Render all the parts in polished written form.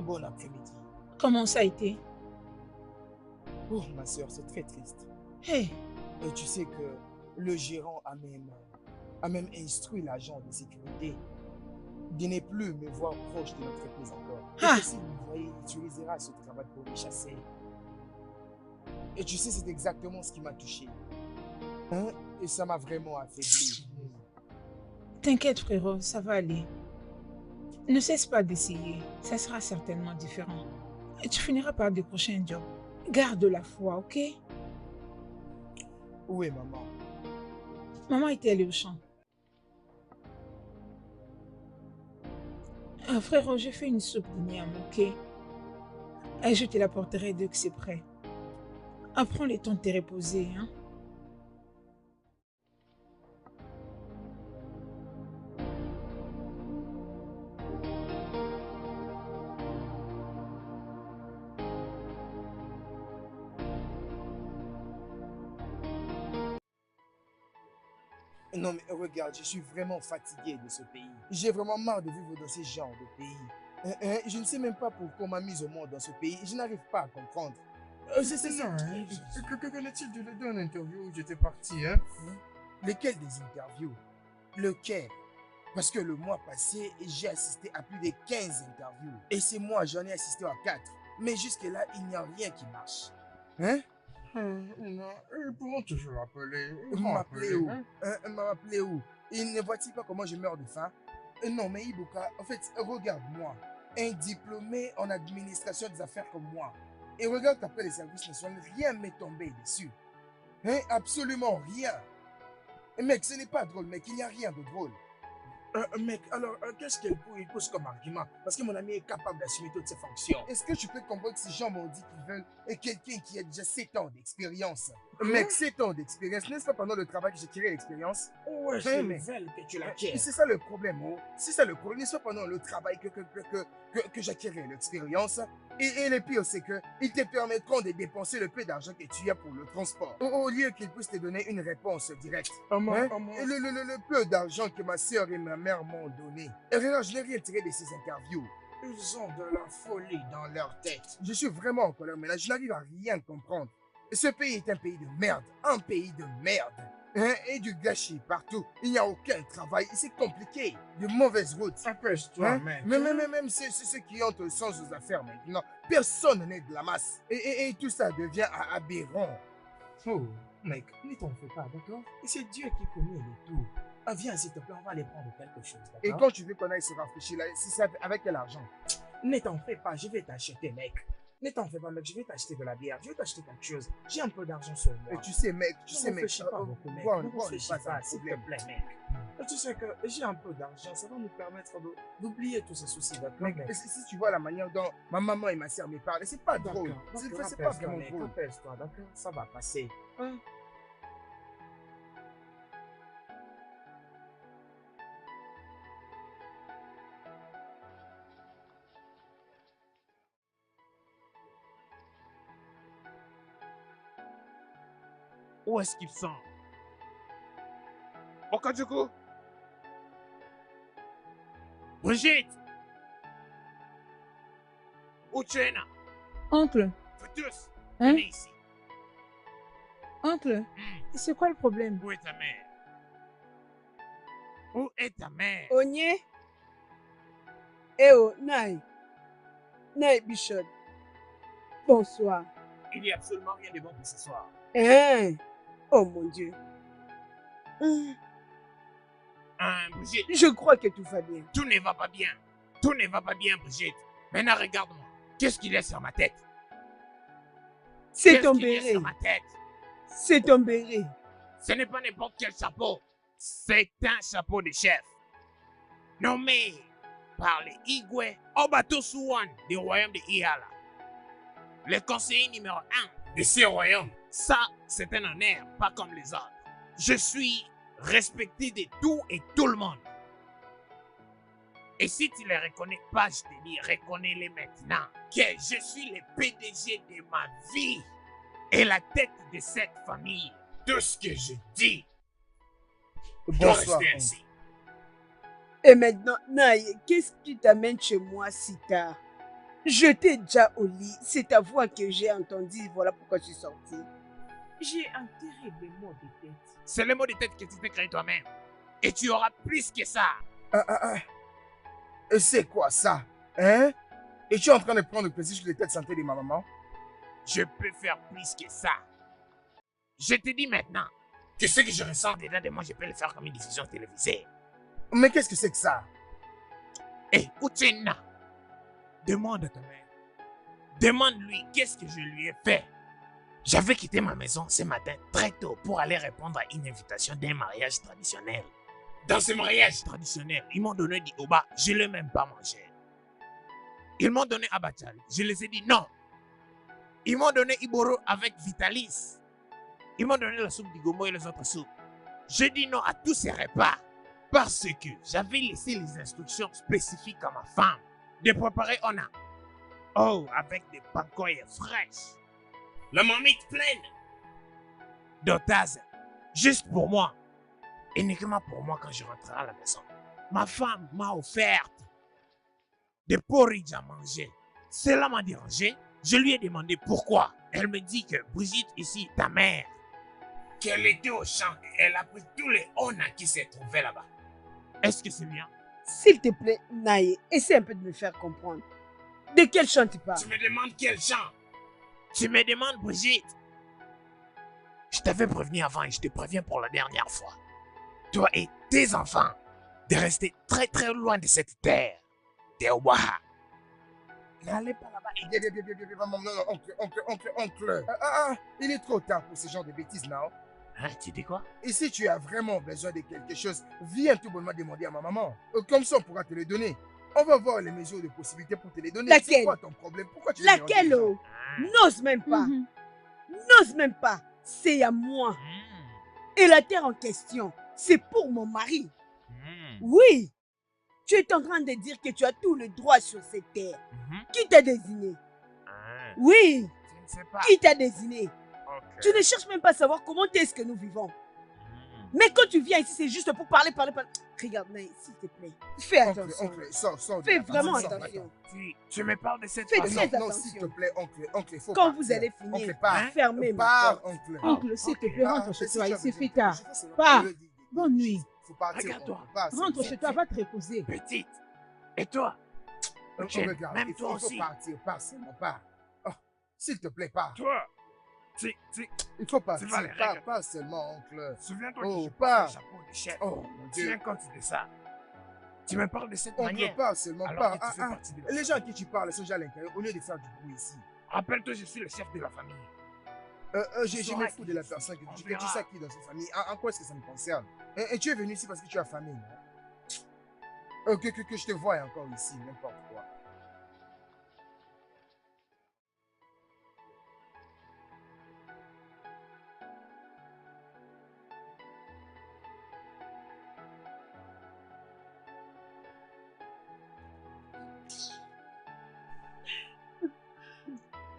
Bon après-midi. Comment ça a été? Oh, ma soeur, c'est très triste. Hey, Et tu sais que le gérant a même instruit l'agent de sécurité de ne plus me voir proche de l'entreprise encore. Et ah, que s'il me voyait, il utilisera cette cravate pour me chasser. Et tu sais, c'est exactement ce qui m'a touché. Hein? Et ça m'a vraiment affaibli. t'inquiète frérot, ça va aller. Ne cesse pas d'essayer, ça sera certainement différent. Et tu finiras par décrocher un job. Garde la foi, ok? Où est maman? Maman était allée au champ. Ah, frérot, j'ai fait une soupe d'igname, ok? Et je te l'apporterai dès que c'est prêt. Apprends le temps de te reposer, hein? Non mais regarde, je suis vraiment fatigué de ce pays. J'ai vraiment marre de vivre dans ce genre de pays. Je ne sais même pas pourquoi on m'a mis au monde dans ce pays. Je n'arrive pas à comprendre. C'est ça. Non, qu'en est-il de la dernière interview où j'étais parti, hein? Lesquels des interviews? Lequel? Parce que le mois passé, j'ai assisté à plus de 15 interviews. Et c'est moi, j'en ai assisté à 4. Mais jusque-là, il n'y a rien qui marche. Hein? Non, ils pourront toujours m'appeler. Ils vont M'appeler appeler, où? hein? M'appeler où? Il ne voit-il pas comment je meurs de faim? Non, mais Ibuka, en fait, regarde-moi. Un diplômé en administration des affaires comme moi. Et regarde après les services nationaux, rien m'est tombé dessus. Hein? Absolument rien. Mec, ce n'est pas drôle, mec, il n'y a rien de drôle. Mec, alors, qu'est-ce qu'il pose comme argument? Parce que mon ami est capable d'assumer toutes ses fonctions. Est-ce que tu peux comprendre que ces gens m'ont dit qu'ils veulent quelqu'un qui a déjà 7 ans d'expérience? Hein? Mec, 7 ans d'expérience, n'est-ce pas pendant le travail que j'ai tiré l'expérience? Ouais, c'est ils veulent que tu l'acquières. C'est ça le problème, oh. C'est ça le problème. N'est-ce pas pendant le travail que j'acquérais l'expérience? Et le pire, c'est qu'ils te permettront de dépenser le peu d'argent que tu as pour le transport. Au lieu qu'ils puissent te donner une réponse directe. Et le peu d'argent que ma soeur et ma mère m'ont donné. Et regarde, je n'ai rien tiré de ces interviews. Ils ont de la folie dans leur tête. Je suis vraiment en colère, mais là, je n'arrive à rien comprendre. Ce pays est un pays de merde. Un pays de merde. Hein, et du gâchis partout. Il n'y a aucun travail. C'est compliqué. De mauvaises routes. Apaise-toi, Hein? mec. Même ceux qui ont le sens aux affaires maintenant. Personne n'est de la masse. Et tout ça devient aberrant. Oh, mec, ne t'en fais pas, d'accord? Et c'est Dieu qui connaît le tout. Ah, viens, s'il te plaît, on va aller prendre quelque chose, d'accord? Et quand tu veux qu'on aille se rafraîchir là, c'est avec quel argent? Ne t'en fais pas, je vais t'acheter, mec. Ne t'en fais pas, mec, je vais t'acheter de la bière, je vais t'acheter quelque chose. J'ai un peu d'argent sur moi. Et tu sais, mec, Ne réfléchis pas beaucoup, mec. Bon, Ne réfléchis pas, s'il te problème. plaît, mec. Et tu sais que j'ai un peu d'argent, ça va nous permettre d'oublier tous ces soucis, d'accord, Mec, mec? si tu vois la manière dont ma maman et ma soeur me parlent, c'est pas drôle. D'accord, C'est pas vraiment drôle. apaise-toi, d'accord? Ça va passer. Hein? Où est-ce qu'ils sont? Okajuku? Brigitte? Uchena? Oncle, Vous tous, Hein? venez ici. oncle, c'est quoi le problème? Où est ta mère? Où est ta mère? Onye? Eh oh, Nai. Nai Bishop. Bonsoir. Il n'y a absolument rien de bon pour ce soir. Hein? Oh mon Dieu. Brigitte, Je crois que tout va bien. tout ne va pas bien. Tout ne va pas bien, Brigitte. Maintenant, regarde-moi. Qu'est-ce qu'il y a sur ma tête? C'est Qu'est-ce ton qu'il y a béret. sur ma tête? C'est ton béret. Ce n'est pas n'importe quel chapeau. C'est un chapeau de chef. Nommé par les Igwe Obatosuwan du royaume de Iala. Le conseiller numéro 1 de ce royaume. Ça, c'est un honneur, pas comme les autres. Je suis respecté de tout et tout le monde. Et si tu ne les reconnais pas, je te dis, reconnais-les maintenant. Que je suis le PDG de ma vie et la tête de cette famille. Tout ce que je dis doit Bonsoir. rester ainsi. Et maintenant, Nai, qu'est-ce qui t'amène chez moi si tard? J'étais déjà au lit. C'est ta voix que j'ai entendue. Voilà pourquoi je suis sortie. J'ai un terrible mot de tête. C'est le mot de tête que tu t'es créé toi-même. Et tu auras plus que ça. C'est quoi ça? Hein? Et tu es en train de prendre plaisir sur l'état de santé de ma maman? Je peux faire plus que ça. Je te dis maintenant que ce que je ressens dedans de moi, je peux le faire comme une diffusion télévisée. Mais qu'est-ce que c'est que ça? Hé, Uchenna, demande à ta mère. Demande-lui qu'est-ce que je lui ai fait. J'avais quitté ma maison ce matin très tôt pour aller répondre à une invitation d'un mariage traditionnel. Dans ce mariage traditionnel, ils m'ont donné du oba, je ne l'ai même pas mangé. Ils m'ont donné abachal, je les ai dit non. Ils m'ont donné Iboro avec Vitalis. Ils m'ont donné la soupe d'Igombo et les autres soupes. J'ai dit non à tous ces repas parce que j'avais laissé les instructions spécifiques à ma femme de préparer Ona. Oh, avec des pankoyes fraîches. La marmite pleine d'otages, juste pour moi. Uniquement pour moi quand je rentrerai à la maison. Ma femme m'a offert des porridge à manger. Cela m'a dérangé. Je lui ai demandé pourquoi. Elle me dit que Brigitte, ici, ta mère, qu'elle était au champ et elle a pris tous les Ona qui s'est trouvé là-bas. Est-ce que c'est bien? S'il te plaît, Naye, essaie un peu de me faire comprendre. De quel chant tu parles? Tu me demandes quel chant? Tu me demandes, Brigitte? Je t'avais prévenu avant et je te préviens pour la dernière fois. Toi et tes enfants, de rester très très loin de cette terre. Des Waha. N'allez pas là-bas. Non, oncle. Il est trop tard pour ce genre de bêtises, non? Hein, tu dis quoi? Et si tu as vraiment besoin de quelque chose, viens tout bonnement demander à ma maman. Comme ça, on pourra te le donner. On va voir les mesures de possibilité pour te les donner. Laquelle? C'est quoi ton problème? Pourquoi tu Laquelle? Oh? N'ose même pas. Mhm. N'ose même pas. C'est à moi. Et la terre en question, c'est pour mon mari. Oui. Tu es en train de dire que tu as tout le droit sur cette terre. Qui t'a désigné? Oui. Je ne sais pas. Qui t'a désigné? Ok. Tu ne cherches même pas à savoir comment est-ce que nous vivons. Mais quand tu viens ici, c'est juste pour parler. Regarde, Naï, s'il te plaît. Fais attention. Oncle, sors. Fais vraiment Sors, attention. Tu me parles de cette Fais façon. très Non, attention. s'il te plaît, oncle, il faut Quand partir. vous allez finir, Oncle, pars. fermez ma Pars, porte. oncle. Oncle, s'il te plaît, rentre chez Si toi, tu il as s'est besoin fait de tard. quelque chose, Pars. dis- Bonne nuit. Faut partir. Regarde-toi. oncle, pars, Rentre c'est chez bon. toi, va te reposer. Petite. Et toi? Chen, Regarde, même il toi faut aussi. partir, pars seulement, pars. Oh, s'il te plaît, pars. Toi. Il faut partir, vas les règles. pars seulement, oncle. Souviens-toi Oh, que je porte pars. un chapeau de chef. Oh, mon Dieu. Tiens compte de ça. Tu me parles de cette Oncle, manière. pars seulement, Alors pars. que tu fais partie de la Les gens à qui tu parles sont déjà à l'intérieur au lieu de faire du bruit ici. Rappelle-toi, je suis le chef de la famille. Je sauras me fous qui de la je personne suis. que On tu verra. sais qui dans cette famille. En quoi est-ce que ça me concerne? Et tu es venu ici parce que tu as famille, non? Que je te voie encore ici, n'importe quoi.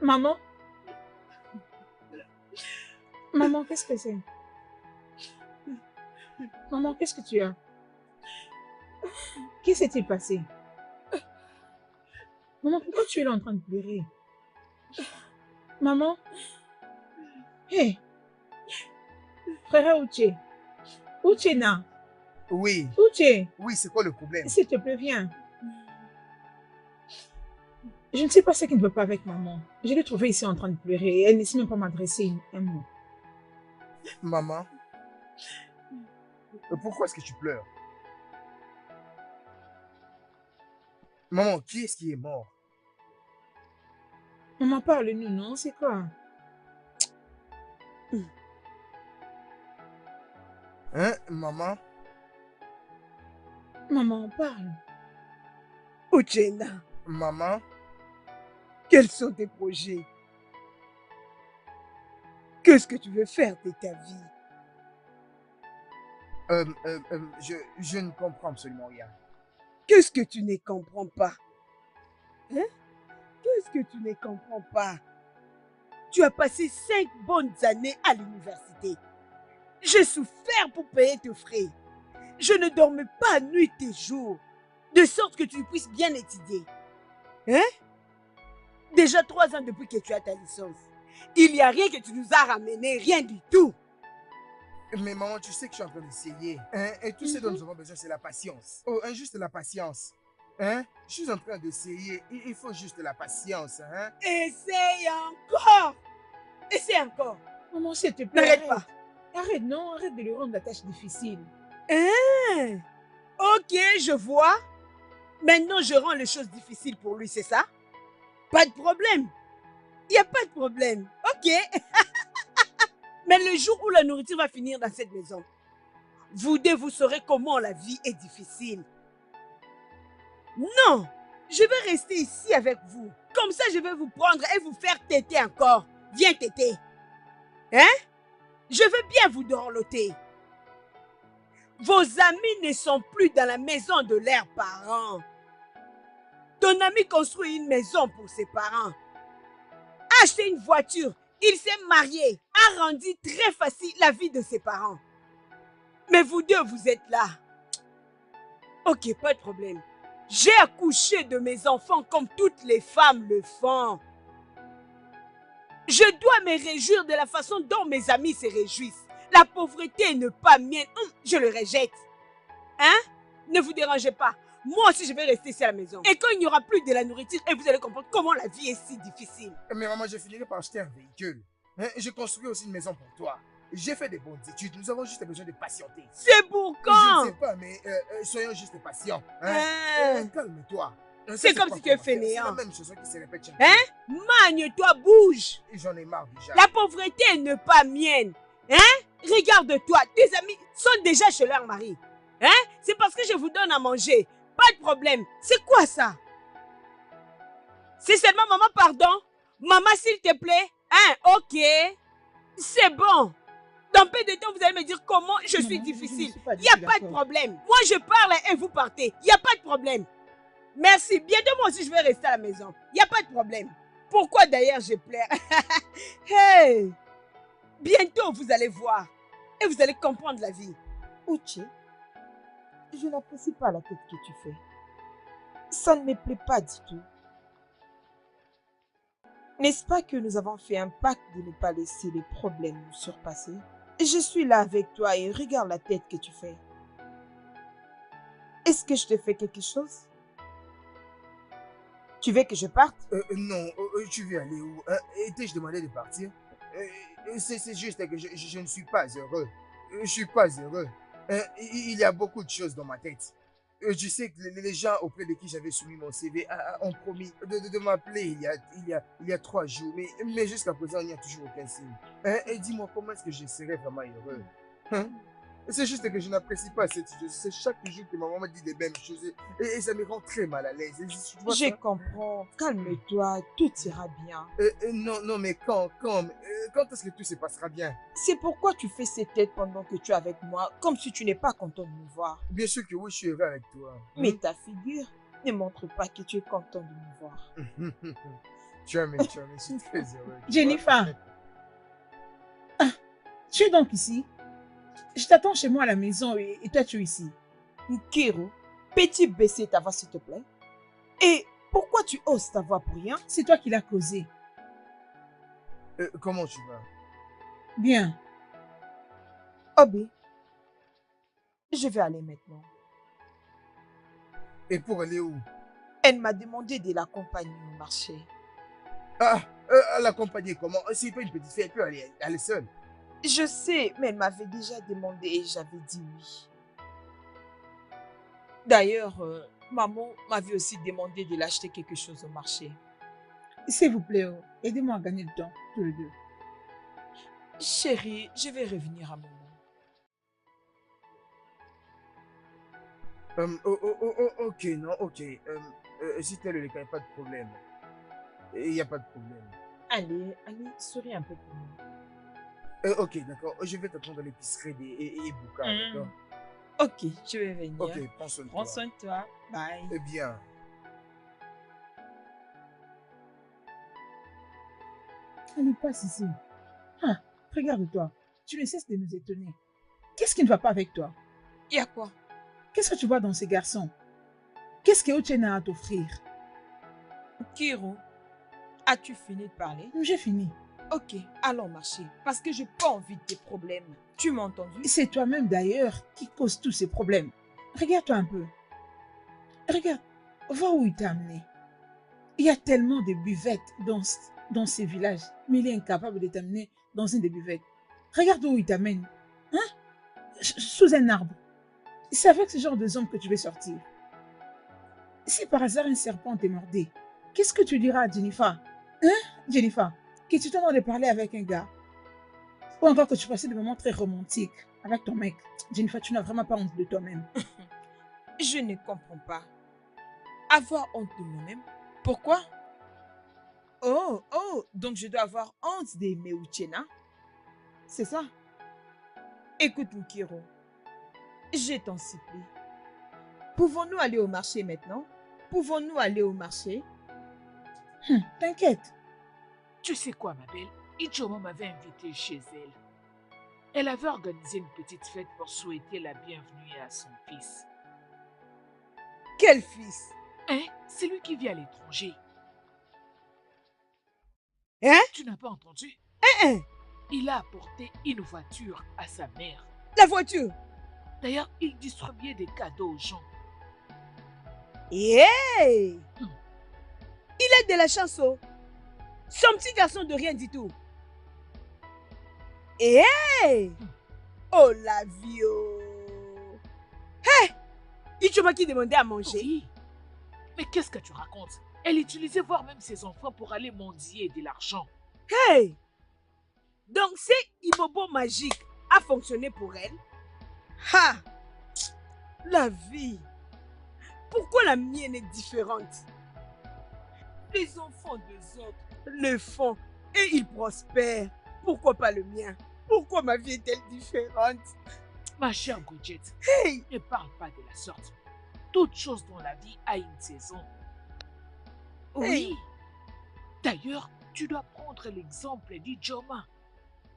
Maman? Maman, qu'est-ce que c'est? Maman, qu'est-ce que tu as? Qu'est-ce qui s'est passé? Maman, pourquoi tu es là en train de pleurer? Maman? Hé! Frère Uche! Uchena! Oui, Uche! c'est quoi le problème? S'il te plaît, viens. Je ne sais pas ce qui ne veut pas avec maman. Je l'ai trouvée ici en train de pleurer et elle ne sait même pas m'adresser un mot. Maman, pourquoi est-ce que tu pleures? Maman, qui est-ce qui est mort? Maman, parle-nous, non? C'est quoi? Hein, maman? Maman, parle. Uchenna, Maman? quels sont tes projets? Qu'est-ce que tu veux faire de ta vie? Je ne comprends absolument rien. Qu'est-ce que tu ne comprends pas? Hein? Qu'est-ce que tu ne comprends pas? Tu as passé 5 bonnes années à l'université. J'ai souffert pour payer tes frais. Je ne dormais pas nuit et jour, de sorte que tu puisses bien étudier. Hein? Déjà 3 ans depuis que tu as ta licence. Il n'y a rien que tu nous as ramené, rien du tout. Mais maman, tu sais que je suis en train d'essayer. Hein? Et tout ce dont nous avons besoin, c'est la patience. Oh, hein, juste la patience. Hein? Je suis en train d'essayer. Il faut juste la patience. Hein? Essaye encore. Essaye encore. Maman, s'il te plaît, N'arrête pas. Arrête, non, arrête de lui rendre la tâche difficile. Hein? Ok, je vois. Maintenant, je rends les choses difficiles pour lui, c'est ça? Pas de problème. Il n'y a pas de problème. Ok. Mais le jour où la nourriture va finir dans cette maison, vous deux, vous saurez comment la vie est difficile. Non, je vais rester ici avec vous. Comme ça, je vais vous prendre et vous faire téter encore. Viens téter. Hein? Je veux bien vous dorloter. Vos amis ne sont plus dans la maison de leurs parents. Ton ami construit une maison pour ses parents. A acheté une voiture. Il s'est marié. A rendu très facile la vie de ses parents. Mais vous deux, vous êtes là. Ok, pas de problème. J'ai accouché de mes enfants comme toutes les femmes le font. Je dois me réjouir de la façon dont mes amis se réjouissent. La pauvreté n'est pas mienne. Je le rejette. Hein? Ne vous dérangez pas. Moi aussi, je vais rester ici à la maison. Et quand il n'y aura plus de la nourriture, et vous allez comprendre comment la vie est si difficile. Mais maman, je finirai par acheter un véhicule. Hein? J'ai construit aussi une maison pour toi. J'ai fait des bonnes études. Nous avons juste besoin de patienter. C'est pour quand? Je ne sais pas, mais soyons juste patients. Hein? Calme-toi. C'est comme si tu es fainéant. C'est la même chose qui se répète chaque hein? jour. Magne-toi, bouge. J'en ai marre déjà. La pauvreté n'est pas mienne. Hein? Regarde-toi, tes amis sont déjà chez leur mari. Hein? C'est parce que je vous donne à manger. Pas de problème. C'est quoi ça? C'est seulement maman, pardon? Maman, s'il te plaît? Hein? Ok. C'est bon. Dans peu de temps, vous allez me dire comment je suis difficile. Il n'y a pas de problème. Moi, je parle et vous partez. Il n'y a pas de problème. Merci. Bientôt, moi aussi, je vais rester à la maison. Il n'y a pas de problème. Pourquoi d'ailleurs je pleure? Hey! Bientôt, vous allez voir. Et vous allez comprendre la vie. Uche, je n'apprécie pas la tête que tu fais. Ça ne me plaît pas du tout. N'est-ce pas que nous avons fait un pacte de ne pas laisser les problèmes nous surpasser? Je suis là avec toi et regarde la tête que tu fais. Est-ce que je te fais quelque chose? Tu veux que je parte? Non, tu veux aller où? T'ai-je demandé de partir? C'est juste que je ne suis pas heureux. Je ne suis pas heureux. Il y a beaucoup de choses dans ma tête. Tu sais que les gens auprès de qui j'avais soumis mon CV ont promis de m'appeler il y a 3 jours. Mais jusqu'à présent, il n'y a toujours aucun signe. Et dis-moi, comment est-ce que je serais vraiment heureux? Hein? C'est juste que je n'apprécie pas cette chose. C'est chaque jour que ma maman dit les mêmes choses. Et ça me rend très mal à l'aise. Je comprends. Calme-toi. Tout ira bien. Non, mais quand est-ce que tout se passera bien? C'est pourquoi tu fais cette tête pendant que tu es avec moi, comme si tu n'es pas content de me voir. Bien sûr que oui, je suis heureux avec toi. Mais ta figure ne montre pas que tu es content de me voir. Tu je suis très heureux. Jennifer. Ah, tu es donc ici? Je t'attends chez moi à la maison et toi tu es ici. Nkiru, peux-tu baisser ta voix s'il te plaît? Et pourquoi tu oses ta voix pour rien? C'est toi qui l'as causé. Comment tu vas? Bien. Obi, je vais aller maintenant. Et pour aller où? Elle m'a demandé de l'accompagner au marché. L'accompagner comment? C'est pas une petite fille, elle peut aller seule. Je sais, mais elle m'avait déjà demandé et j'avais dit oui. D'ailleurs, maman m'avait aussi demandé de l'acheter quelque chose au marché. S'il vous plaît, aidez-moi à gagner le temps, tous les deux. Chérie, je vais revenir à maman. Ok, non, ok. Si tel est le cas, il n'y a pas de problème. Il n'y a pas de problème. Allez, souris un peu pour moi. Ok, d'accord. Je vais t'attendre à l'épicerie et Bouka, d'accord? Ok, je vais venir. Ok, prends soin de toi. Prends soin de toi. Bye. Eh bien. Allez, passe ici. Ah, regarde-toi. Tu ne cesses de nous étonner. Qu'est-ce qui ne va pas avec toi? Il y a quoi? Qu'est-ce que tu vois dans ces garçons? Qu'est-ce que Uchenna a à t'offrir? Kiro, As-tu fini de parler? J'ai fini. Ok, allons marcher. Parce que j'ai pas envie de tes problèmes. Tu m'as entendu? C'est toi-même d'ailleurs qui cause tous ces problèmes. Regarde-toi un peu. Regarde, vois où il t'a amené. Il y a tellement de buvettes dans ces villages, mais il est incapable de t'amener dans une des buvettes. Regarde où il t'amène. Hein? Sous un arbre. C'est avec ce genre de zone que tu veux sortir. Si par hasard un serpent te mordait, qu'est-ce que tu diras à Jennifer? Hein, Jennifer? Que tu te demandes de parler avec un gars? Ou encore que tu passais des moments très romantiques avec ton mec. Jennifer, tu n'as vraiment pas honte de toi-même. Je ne comprends pas. Avoir honte de moi-même? Pourquoi? Oh, donc je dois avoir honte d'aimer Uchenna? C'est ça? Écoute, Nkiro, je t'en supplie. Pouvons-nous aller au marché maintenant? Pouvons-nous aller au marché? T'inquiète. Tu sais quoi, ma belle? Ichoma m'avait invité chez elle. Elle avait organisé une petite fête pour souhaiter la bienvenue à son fils. Quel fils? Hein? C'est lui qui vit à l'étranger. Hein? Tu n'as pas entendu? Hein? Il a apporté une voiture à sa mère. La voiture? D'ailleurs, il distribuait des cadeaux aux gens. Hey! Il a de la chance, oh. Son petit garçon de rien du tout. Hey! Oh la vie, oh. Hey! Ichoma qui demandait à manger. Oui. Mais qu'est-ce que tu racontes? Elle utilisait voire même ses enfants pour aller mendier de l'argent. Hey! Donc c'est Ibobo magique a fonctionné pour elle? Ha! La vie! Pourquoi la mienne est différente? Les enfants des autres le font et ils prospèrent. Pourquoi pas le mien? Pourquoi ma vie est-elle différente? Ma chère Bridget, Hey! ne parle pas de la sorte. Toute chose dans la vie a une saison. Oui. Hey. D'ailleurs, tu dois prendre l'exemple d'Ijoma.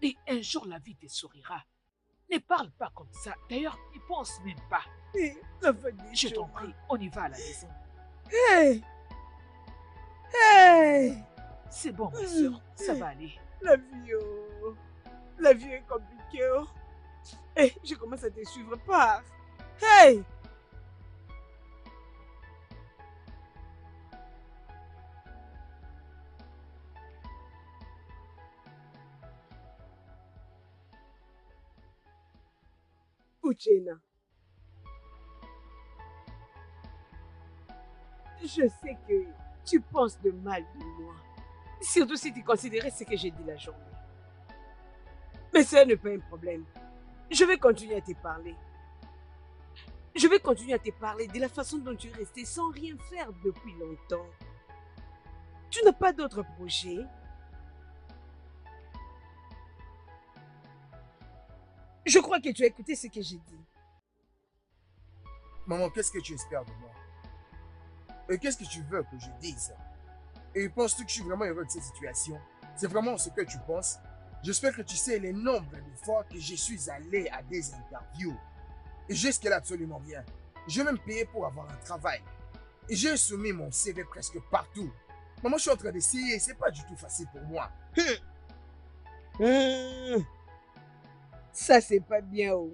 Et un jour, la vie te sourira. Ne parle pas comme ça. D'ailleurs, n'y pense même pas. Hey, la fin des Je t'en choses. prie, on y va à la maison. Hey! Hey! C'est bon, ma soeur, ça va aller. La vie, oh. La vie est compliquée, oh. Hey, je commence à te suivre par. Hey! Uchenna. Je sais que tu penses de mal de moi. Surtout si tu considérais ce que j'ai dit la journée. Mais ça n'est pas un problème. Je vais continuer à te parler. Je vais continuer à te parler de la façon dont tu es resté sans rien faire depuis longtemps. Tu n'as pas d'autres projets? Je crois que tu as écouté ce que j'ai dit. Maman, qu'est-ce que tu espères de moi? Et qu'est-ce que tu veux que je dise? Et penses-tu que je suis vraiment heureux de cette situation? C'est vraiment ce que tu penses? J'espère que tu sais les nombres de fois que je suis allé à des interviews. Et jusqu'à là, absolument rien. J'ai même payé pour avoir un travail. Et j'ai soumis mon CV presque partout. Maman, je suis en train d'essayer. C'est pas du tout facile pour moi. Ça, c'est pas bien, oh.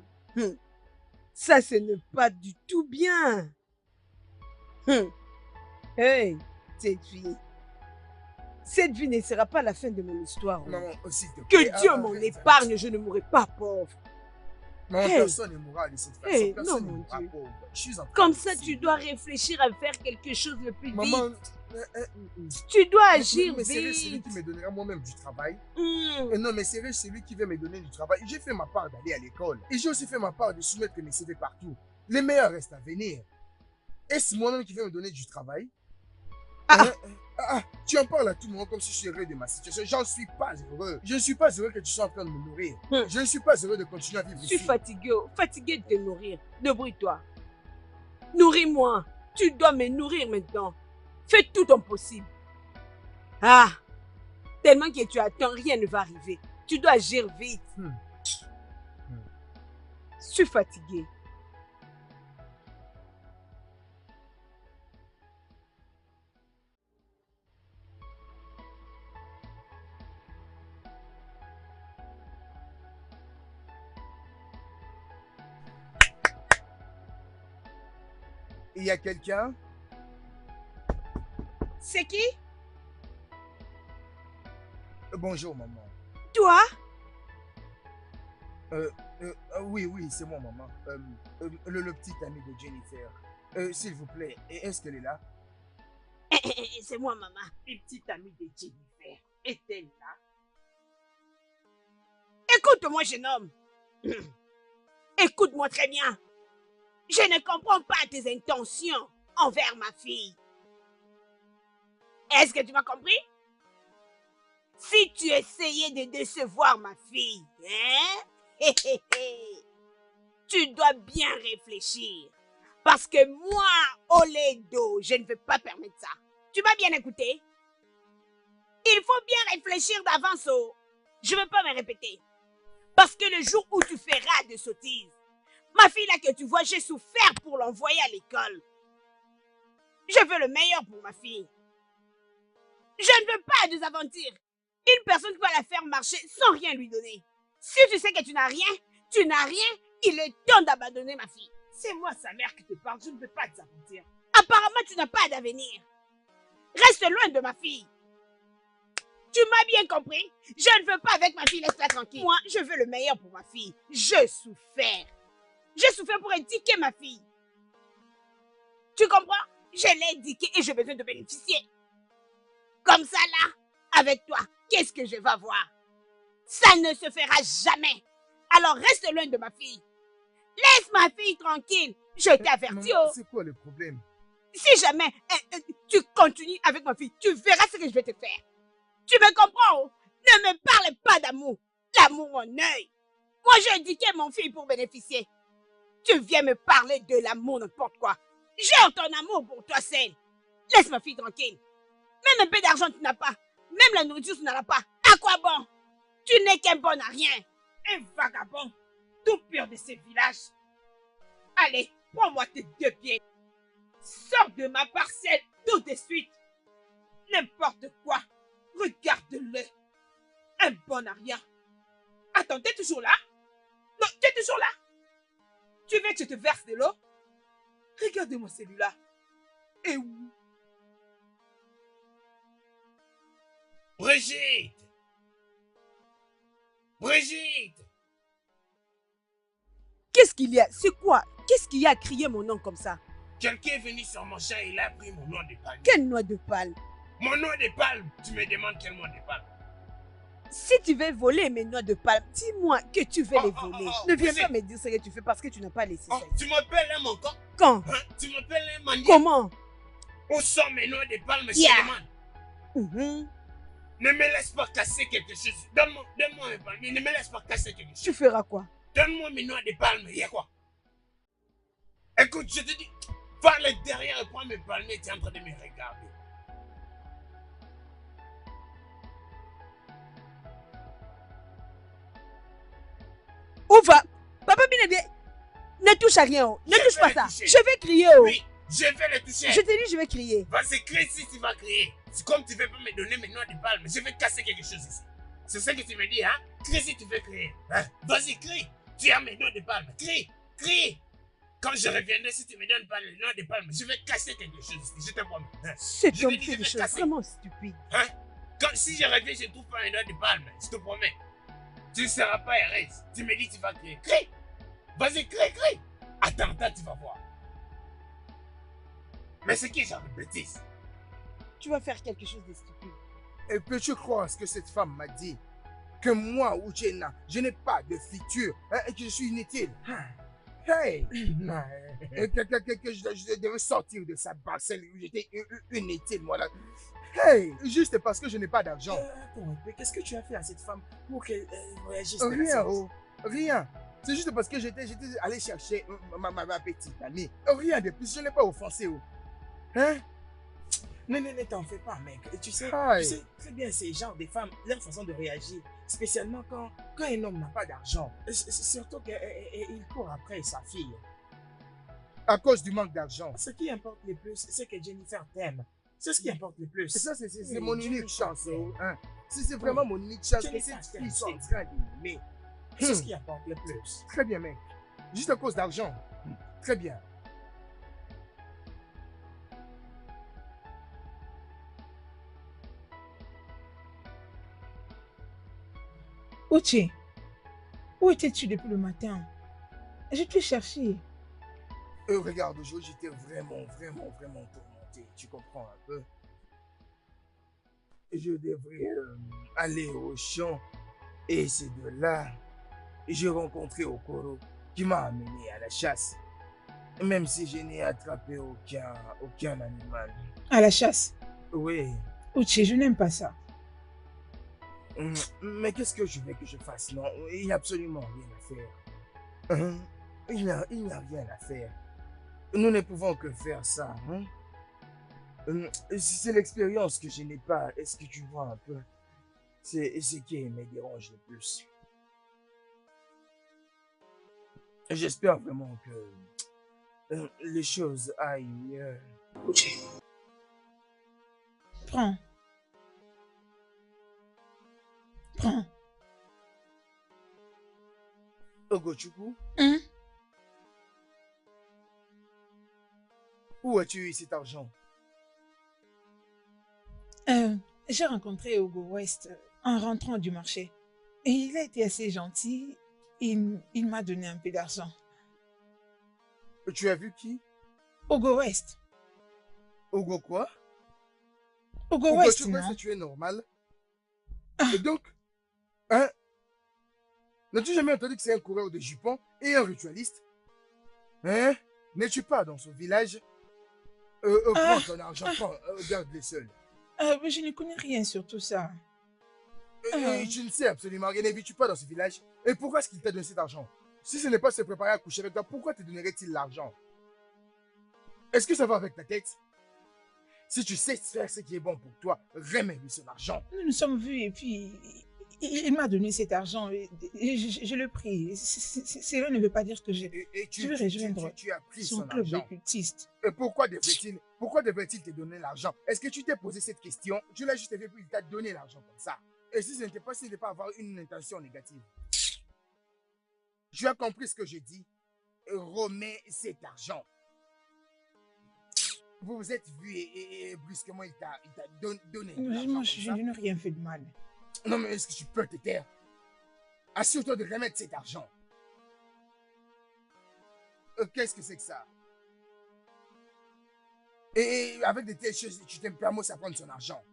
Ça, ce n'est pas du tout bien. Hey, cette vie. Cette vie ne sera pas la fin de mon histoire. Oh. Maman, s'il te plaît. Que Dieu m'en épargne, je ne mourrai pas pauvre. Maman, Hey. personne ne mourra de cette façon. Hey, Personne non, ne mon mourra Dieu. pauvre. Je suis en train Comme de ça, essayer. tu dois réfléchir à faire quelque chose le plus Maman, vite. Tu dois mais agir c'est celui vite. qui me donnera moi-même du travail. Hmm. Et non, mais c'est celui qui veut me donner du travail. J'ai fait ma part d'aller à l'école. Et j'ai aussi fait ma part de soumettre mes CV partout. Les meilleurs restent à venir. Est-ce moi-même qui vais me donner du travail? Tu en parles à tout le monde comme si je suis heureux de ma situation. J'en suis pas heureux. Je ne suis pas heureux que tu sois en train de me nourrir. Je ne suis pas heureux de continuer à vivre Je suis ici. fatigué, oh. Fatigué de te nourrir. Débrouille-toi. Nourris-moi. Tu dois me nourrir maintenant. Fais tout ton possible. Ah! Tellement que tu attends, rien ne va arriver. Tu dois agir vite. Je suis fatigué. Il y a quelqu'un? C'est qui? Bonjour, maman. Toi? Oui, oui, c'est moi, maman. Le petit ami de Jennifer. S'il vous plaît, est-ce qu'elle est là? C'est moi, maman. Une petite amie de Jennifer. Est-elle là? Écoute-moi, jeune homme. Écoute-moi très bien. Je ne comprends pas tes intentions envers ma fille. Est-ce que tu m'as compris? Si tu essayais de décevoir ma fille, hein? Tu dois bien réfléchir. Parce que moi, Oledo, je ne veux pas permettre ça. Tu m'as bien écouté? Il faut bien réfléchir d'avance. Oh. Je ne veux pas me répéter. Parce que le jour où tu feras de sottises, ma fille là que tu vois, j'ai souffert pour l'envoyer à l'école. Je veux le meilleur pour ma fille. Je ne veux pas de aventures. Une personne qui va la faire marcher sans rien lui donner. Si tu sais que tu n'as rien, il est temps d'abandonner ma fille. C'est moi sa mère qui te parle, je ne veux pas t'avenir. Apparemment, tu n'as pas d'avenir. Reste loin de ma fille. Tu m'as bien compris? Je ne veux pas avec ma fille, laisse-la tranquille. Moi, je veux le meilleur pour ma fille. J'ai souffert. J'ai souffert pour éduquer ma fille. Tu comprends? Je l'ai éduquée et j'ai besoin de bénéficier. Comme ça, là, avec toi, qu'est-ce que je vais voir? Ça ne se fera jamais. Alors, reste loin de ma fille. Laisse ma fille tranquille. Je t'ai averti. Maman, c'est quoi le problème? Si jamais tu continues avec ma fille, tu verras ce que je vais te faire. Tu me comprends? Oh? Ne me parle pas d'amour. L'amour en œil. Moi, j'ai éduqué mon fille pour bénéficier. Tu viens me parler de l'amour, n'importe quoi. J'ai ton amour pour toi seul. Laisse ma fille tranquille. Même un peu d'argent, tu n'as pas. Même la nourriture, tu n'en as pas. À quoi bon? Tu n'es qu'un bon à rien. Un vagabond, tout pur de ces villages. Allez, prends-moi tes deux pieds. Sors de ma parcelle tout de suite. N'importe quoi. Regarde-le. Un bon à rien. Attends, t'es toujours là? Non, t'es toujours là? Tu veux que je te verse de l'eau? Regarde-moi celui-là. Et où? Brigitte! Brigitte! Qu'est-ce qu'il y a? C'est quoi? Qu'est-ce qu'il y a à crier mon nom comme ça? Quelqu'un est venu sur mon champ et il a pris mon noix de palme. Quelle noix de palme? Mon noix de palme? Tu me demandes quelle noix de palme? Si tu veux voler mes noix de palme, dis-moi que tu veux les voler. Ne viens pas me dire ce que tu fais parce que tu n'as pas laissé ça. Tu m'appelles un mon corps? Quand? Hein? Tu m'appelles un mendiant? Comment? Où sont mes noix de palme, je Yeah. te demande? Ne me laisse pas casser quelque chose. Donne-moi mes palmiers. Ne me laisse pas casser quelque chose. Tu feras quoi? Donne-moi mes noix de palme. Il y a quoi? Écoute, je te dis, parle derrière et prends mes palmiers. Tu es en train de me regarder. Où va? Papa Binébé, ne touche à rien. Oh. Ne Je touche vais pas le ça. toucher. Je vais crier. Oh. Oui, je vais le toucher. Je te dis, je vais crier. Vas-y, crie si tu vas crier. C'est comme tu ne veux pas me donner mes noix de palme. Je vais casser quelque chose ici. C'est ça que tu me dis, hein? Crie si tu veux crier. Hein? Vas-y, crie. Tu as mes noix de palme. Crie, crie. Quand je reviendrai, si tu me donnes pas les noix de palme, je vais casser quelque chose ici. Je te promets. Hein? Cet Je homme te dis, fait je des vais choses casser. vraiment stupides. Hein? Si je reviens, je ne trouve pas les noix de palme. Je te promets. Tu ne seras pas heureuse. Tu me dis, tu vas crier. Crie. Vas-y, crie, crie. Attends, tu vas voir. Mais c'est qui genre de bêtise? Tu vas faire quelque chose de stupide. Et peux-tu croire ce que cette femme m'a dit? Que moi, Uchenna, je n'ai pas de futur, hein, et que je suis inutile. Hey! Et que je devais sortir de sa parcelle où j'étais inutile, moi là. Hey! Juste parce que je n'ai pas d'argent. Attends un peu, qu'est-ce que tu as fait à cette femme pour qu'elle réagisse de la Rien, sorte? oh, rien. C'est juste parce que j'étais allé chercher ma petite amie. Rien de plus, je n'ai pas offensé. Oh. Hein? Ne t'en fais pas, mec. Tu sais très bien ces genres de femmes, leur façon de réagir, spécialement quand un homme n'a pas d'argent. Surtout qu'il court après sa fille. À cause du manque d'argent. Ce qui importe le plus, c'est que Jennifer t'aime. C'est ce qui importe le plus. Ça, c'est Oui, mon unique Jennifer chance. t'aime. Hein. C'est vraiment mon unique chance que Jennifer cette t'aime, fille soit en c'est- train d'aimer. C'est ce qui importe le plus. Très bien, mec. Juste à cause d'argent. Très bien. Uche, où étais-tu depuis le matin? Je t'ai cherché. Regarde, aujourd'hui, j'étais vraiment tourmenté. Tu comprends un peu? Je devrais aller au champ. Et c'est de là que j'ai rencontré Okoro qui m'a amené à la chasse. Même si je n'ai attrapé aucun animal. À la chasse? Oui. Uche, je n'aime pas ça. Mais qu'est-ce que je veux que je fasse? Non, il n'y a absolument rien à faire. Il n'y a rien à faire. Nous ne pouvons que faire ça. C'est l'expérience que je n'ai pas. Est-ce que tu vois un peu? C'est ce qui me dérange le plus. J'espère vraiment que les choses aillent mieux. Prends. Prends. Ogochukwu, Hein? où as-tu eu cet argent? J'ai rencontré Hugo West en rentrant du marché. Et il a été assez gentil. Il m'a donné un peu d'argent. Tu as vu qui? Hugo West. Ogo quoi? Hugo West, Ogochukwu, non? est-ce que tu es normal? Et donc, hein? N'as-tu jamais entendu que c'est un coureur de jupons et un ritualiste? Hein? N'es-tu pas dans ce village? Prends ton argent, prends, garde-les seuls. Mais je ne connais rien sur tout ça. Je ne sais absolument rien. Ne vis-tu pas dans ce village? Et pourquoi est-ce qu'il t'a donné cet argent? Si ce n'est pas se préparer à coucher avec toi, pourquoi te donnerait-il l'argent? Est-ce que ça va avec ta tête? Si tu sais faire ce qui est bon pour toi, remets-lui son argent. Nous nous sommes vus et puis il m'a donné cet argent et je le prie. Cela ne veut pas dire que je vais rejoindre Tu as pris son son club argent. d'occultiste. Et pourquoi devrait-il te donner l'argent? Est-ce que tu t'es posé cette question? Tu l'as juste fait puis il t'a donné l'argent comme ça. Et si ce n'était pas, s'il ne pas avoir une intention négative. Tu as compris ce que je dis? Remets cet argent. Vous vous êtes vus et brusquement il t'a donné l'argent comme Je ça. n'ai rien fait de mal. Non mais est-ce que tu peux te taire? Assure-toi de remettre cet argent. Qu'est-ce que c'est que ça? Et avec de telles choses, tu te permets à prendre son argent.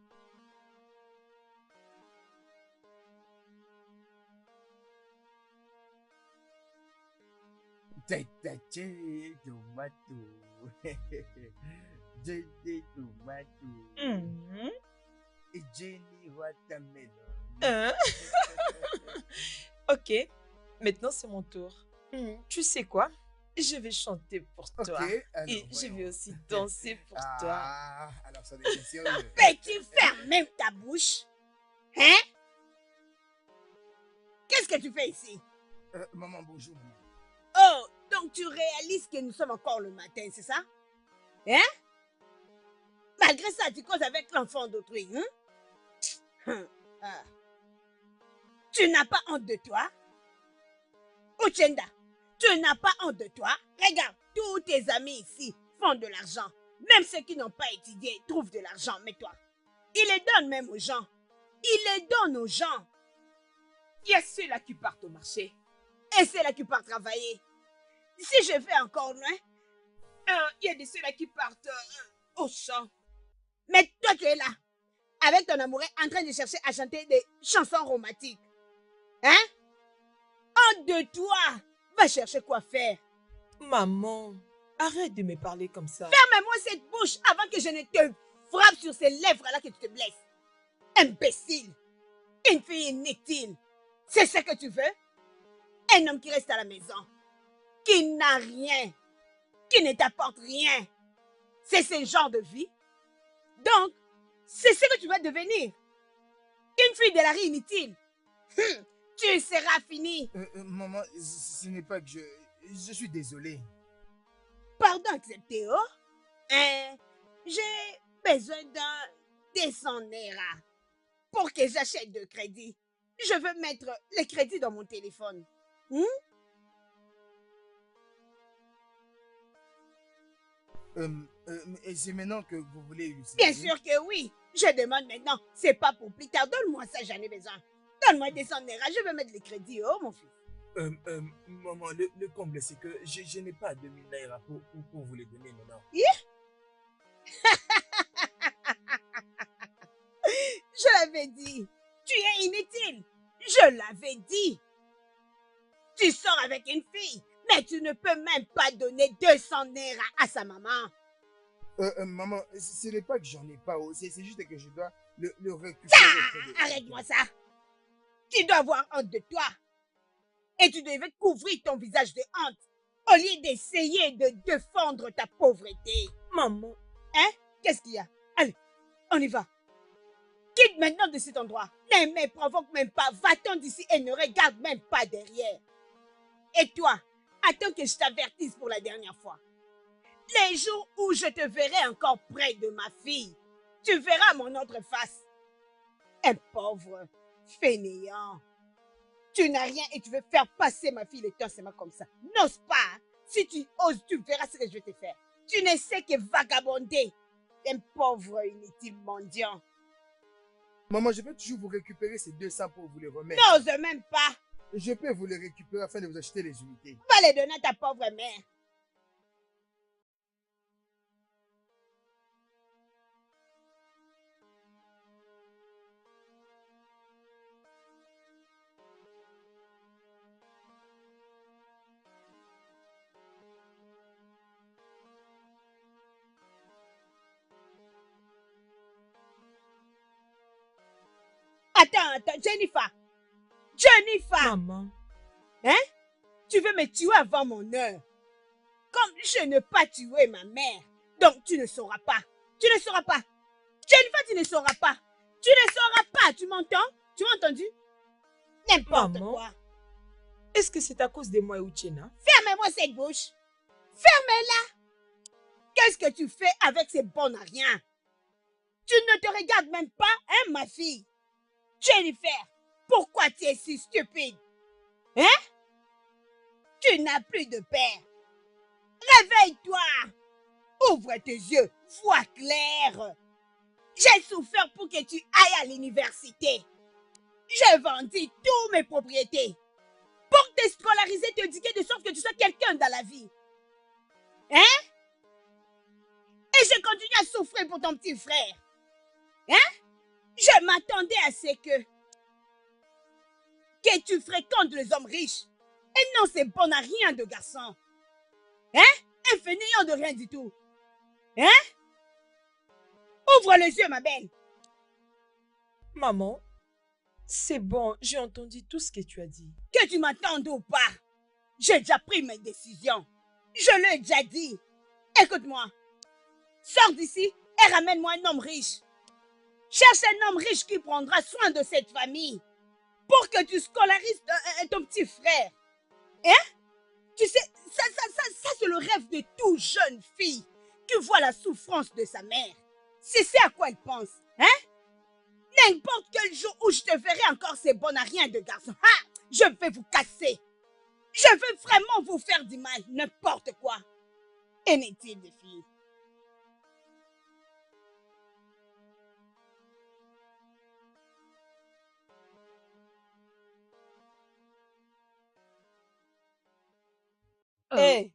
Jenny Watermelon. Ok, maintenant c'est mon tour. Tu sais quoi? Je vais chanter pour toi. Alors, Et je vais aussi danser pour toi. Ah, alors ça devient sérieux. Peux-tu fermer même ta bouche? Hein? Qu'est-ce que tu fais ici? Maman, bonjour. Maman. Oh, donc tu réalises que nous sommes encore le matin, c'est ça? Hein? Malgré ça, tu causes avec l'enfant d'autrui, hein? Ah. Tu n'as pas honte de toi? Uchenda, tu n'as pas honte de toi? Regarde, tous tes amis ici font de l'argent. Même ceux qui n'ont pas étudié trouvent de l'argent, mais toi, ils les donnent même aux gens. Ils les donnent aux gens. Il y a ceux-là qui partent au marché. Et c'est là qui part travailler. Si je vais encore loin, Il y a de ceux-là qui partent au champ. mais toi tu es là, avec ton amoureux en train de chercher à chanter des chansons romantiques. Hein? Honte de toi! Va chercher quoi faire. Maman, arrête de me parler comme ça. Ferme-moi cette bouche avant que je ne te frappe sur ces lèvres-là que tu te blesses. Imbécile! Une fille inutile. C'est ce que tu veux? Un homme qui reste à la maison, qui n'a rien, qui ne t'apporte rien. C'est ce genre de vie? Donc, c'est ce que tu vas devenir. Une fille de la rue inutile. Tu seras fini. Maman, ce n'est pas que je suis désolé. Pardon accepté, oh? J'ai besoin d'un descendera pour que j'achète de crédit. Je veux mettre le crédit dans mon téléphone. Et c'est maintenant que vous voulez l'utiliser? Bien sûr que oui. Je demande maintenant. C'est pas pour plus tard. Donne-moi ça, j'en ai besoin. Donne-moi 200 naira, je vais mettre les crédits, oh mon fils. Maman, le comble, c'est que je n'ai pas 2000 naira pour vous les donner maintenant. Je l'avais dit. Tu es inutile. Je l'avais dit. Tu sors avec une fille, mais tu ne peux même pas donner 200 naira à sa maman. Maman, ce n'est pas que j'en ai pas, c'est juste que je dois le récupérer. Arrête-moi ça. Tu dois avoir honte de toi. Et tu devais couvrir ton visage de honte au lieu d'essayer de défendre ta pauvreté. Maman. Hein? Qu'est-ce qu'il y a? Allez, on y va. Quitte maintenant de cet endroit. Ne me provoque même pas. Va-t'en d'ici et ne regarde même pas derrière. Et toi, attends que je t'avertisse pour la dernière fois. Les jours où je te verrai encore près de ma fille, tu verras mon autre face. Un pauvre fainéant. Tu n'as rien et tu veux faire passer ma fille le temps seulement comme ça. N'ose pas. Hein? Si tu oses, tu verras ce que je vais te faire. Tu ne sais que vagabonder. Un pauvre inutile mendiant. Maman, je peux toujours vous récupérer ces 200 pour vous les remettre. N'ose même pas. Je peux vous les récupérer afin de vous acheter les unités. Va les donner à ta pauvre mère. Attends, Jennifer. Maman. Hein? Tu veux me tuer avant mon heure. Comme je n'ai pas tué ma mère. Donc tu ne sauras pas. Tu ne sauras pas. Jennifer, tu ne sauras pas. Tu ne sauras pas. Tu m'entends? Tu m'as entendu? N'importe quoi. Est-ce que c'est à cause de moi, Uchena? Ferme-moi cette bouche. Ferme-la. Qu'est-ce que tu fais avec ces bons à rien? Tu ne te regardes même pas, hein, ma fille? Jennifer, pourquoi tu es si stupide? Hein? Tu n'as plus de père. Réveille-toi. Ouvre tes yeux. Vois clair. J'ai souffert pour que tu ailles à l'université. J'ai vendu toutes mes propriétés pour te scolariser, t'éduquer de sorte que tu sois quelqu'un dans la vie. Hein? Et je continue à souffrir pour ton petit frère. Hein? Je m'attendais à ce que tu fréquentes les hommes riches. Et non, c'est bon à rien de garçon. Hein? Un fainéant de rien du tout. Hein? Ouvre les yeux, ma belle. Maman, c'est bon, j'ai entendu tout ce que tu as dit. Que tu m'attendes ou pas, j'ai déjà pris mes décisions. Je l'ai déjà dit. Écoute-moi. Sors d'ici et ramène-moi un homme riche. Cherche un homme riche qui prendra soin de cette famille pour que tu scolarises ton petit frère. Hein? Tu sais, ça c'est le rêve de toute jeune fille qui voit la souffrance de sa mère. C'est à quoi elle pense. Hein? N'importe quel jour où je te verrai encore ces bons à rien de garçon. Ha! Je vais vous casser. Je veux vraiment vous faire du mal. N'importe quoi. Inutile de filles.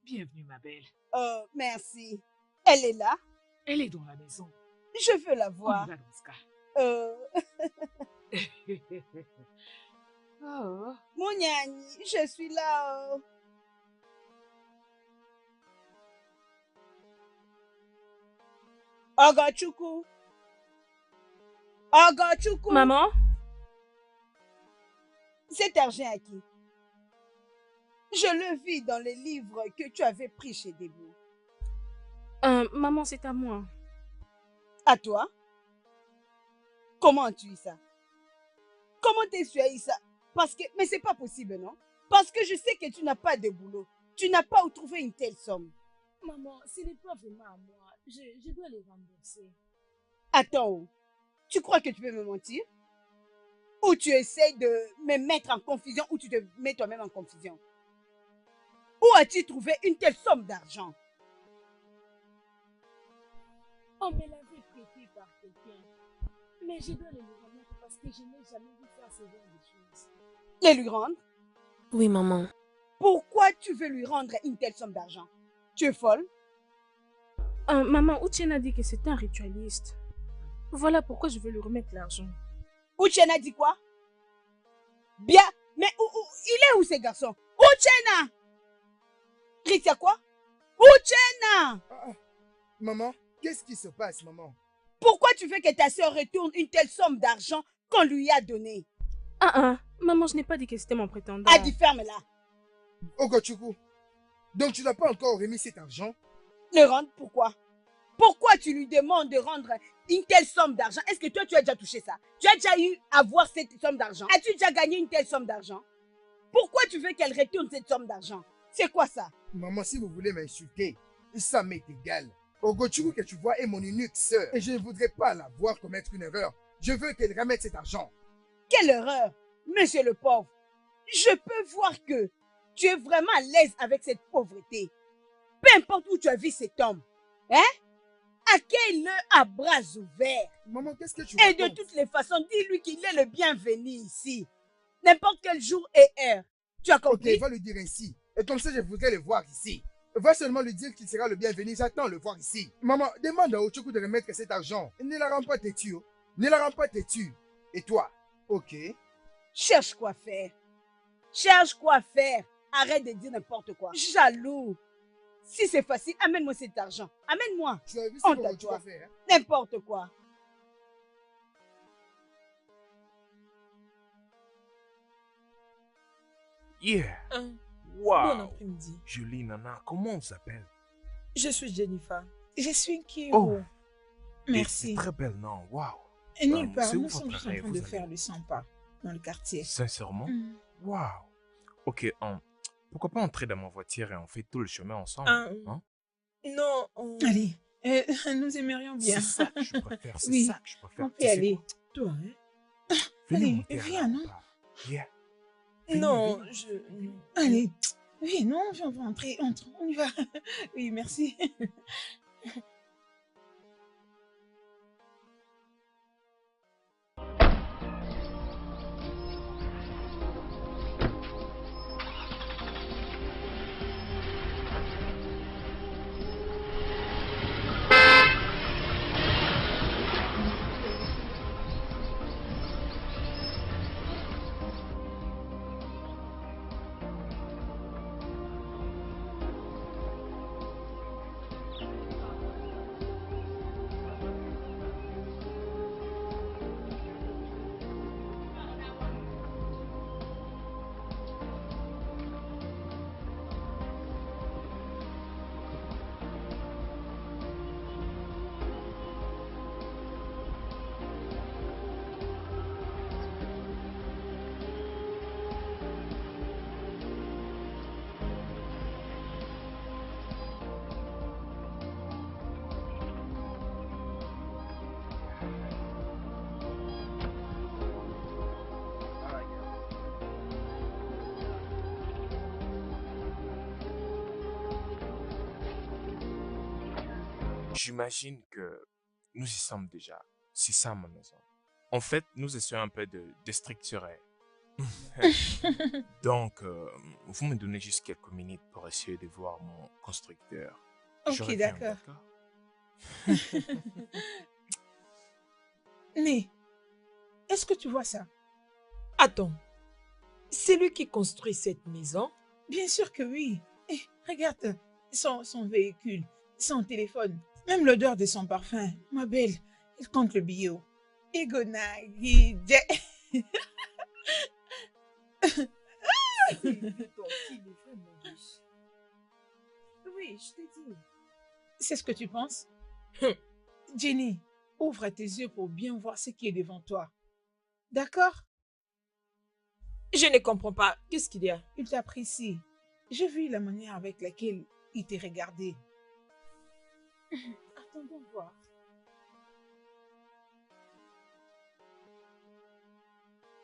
Bienvenue, ma belle. Merci. Elle est là? Elle est dans la maison. Je veux la On voir. y va dans ce cas. Oh. Mouniani, je suis là. Ogochukwu. Ogochukwu. Maman? C'est argent à qui? Je le vis dans les livres que tu avais pris chez Debou. Maman, c'est à moi. À toi? Comment as-tu eu ça? Comment tu as eu ça? Parce que... Mais c'est pas possible, non? Parce que je sais que tu n'as pas de boulot. Tu n'as pas où trouver une telle somme. Maman, ce n'est pas vraiment à moi. Je dois les rembourser. Attends, tu crois que tu peux me mentir? Ou tu essaies de me mettre en confusion ou tu te mets toi-même en confusion? Où as-tu trouvé une telle somme d'argent? On me l'avait prêté par quelqu'un. Mais je dois les remettre parce parce que je n'ai jamais vu faire ce genre de choses. Les lui rendre? Oui, maman. Pourquoi tu veux lui rendre une telle somme d'argent? Tu es folle? Maman, Uchenna a dit que c'était un ritualiste. Voilà pourquoi je veux lui remettre l'argent. Uchenna dit quoi? Bien, mais il est où ce garçon? Uchenna! Ritia quoi? Uchenna! Maman, qu'est-ce qui se passe, maman? Pourquoi tu veux que ta soeur retourne une telle somme d'argent qu'on lui a donnée? Maman, je n'ai pas dit que c'était mon prétendant. Adi, ferme-la. Ogochukwu, donc tu n'as pas encore remis cet argent? Le rendre pourquoi? Pourquoi tu lui demandes de rendre une telle somme d'argent? Est-ce que toi, tu as déjà touché ça? Tu as déjà eu à voir cette somme d'argent? As-tu déjà gagné une telle somme d'argent? Pourquoi tu veux qu'elle retourne cette somme d'argent? C'est quoi ça? Maman, si vous voulez m'insulter, ça m'est égal. Ogochukwu que tu vois est mon unique sœur et je ne voudrais pas la voir commettre une erreur. Je veux qu'elle remette cet argent. Quelle erreur, monsieur le pauvre. Je peux voir que tu es vraiment à l'aise avec cette pauvreté. Peu importe où tu as vu cet homme. Hein? Accueille-le à bras ouverts. Maman, qu'est-ce que tu Et de toutes les façons, dis-lui qu'il est le bienvenu ici. N'importe quel jour et heure. Tu as compris? Ok, va lui dire ainsi. Et comme ça, je voudrais le voir ici. Va seulement lui dire qu'il sera le bienvenu. J'attends le voir ici. Maman, demande à Ochukwu de remettre cet argent. Ne la rends pas têtue. Ne la rends pas têtue. Et toi? Ok. Cherche quoi faire. Cherche quoi faire. Arrête de dire n'importe quoi. Jaloux. Si c'est facile, amène-moi cet argent. Amène-moi. Tu as vu ce que tu vas faire, hein? N'importe quoi. Yeah. Bon Wow. après-midi. Jolie Nana, comment on s'appelle? Je suis Jennifer. Je suis Kiro. Oh. Et Merci. c'est très belle, non? Wow. Et nulle part, c'est où nous sommes votre tous en rêve, train vous de allez? faire le 100 pas dans le quartier. Sincèrement? Mm. Wow. Ok, pourquoi pas entrer dans ma voiture et on fait tout le chemin ensemble? Hein? Non. Allez, nous aimerions bien. C'est ça que je préfère, c'est Oui, ça que je préfère. on peut Tu sais aller. quoi? Toi, hein? Venez Allez, monter à viens, la non? part. Yeah. Non, Venez. Allez. Oui, non, on va entrer. Entre, on y va. Oui, merci. J'imagine que nous y sommes déjà. C'est ça ma maison. En fait, nous essayons un peu de déstructurer. Donc, vous me donnez juste quelques minutes pour essayer de voir mon constructeur. Je Ok, reviens, d'accord. Mais, est-ce que tu vois ça? Attends. C'est lui qui construit cette maison? Bien sûr que oui. Eh, regarde son véhicule, son téléphone, même l'odeur de son parfum. Ma belle, il compte le bio. Egonagi. Oui, je t'ai dit. C'est ce que tu penses? Jenny, ouvre tes yeux pour bien voir ce qui est devant toi. D'accord? Je ne comprends pas. Qu'est-ce qu'il y a? Il t'apprécie. J'ai vu la manière avec laquelle il t'a regardé. Attendons voir.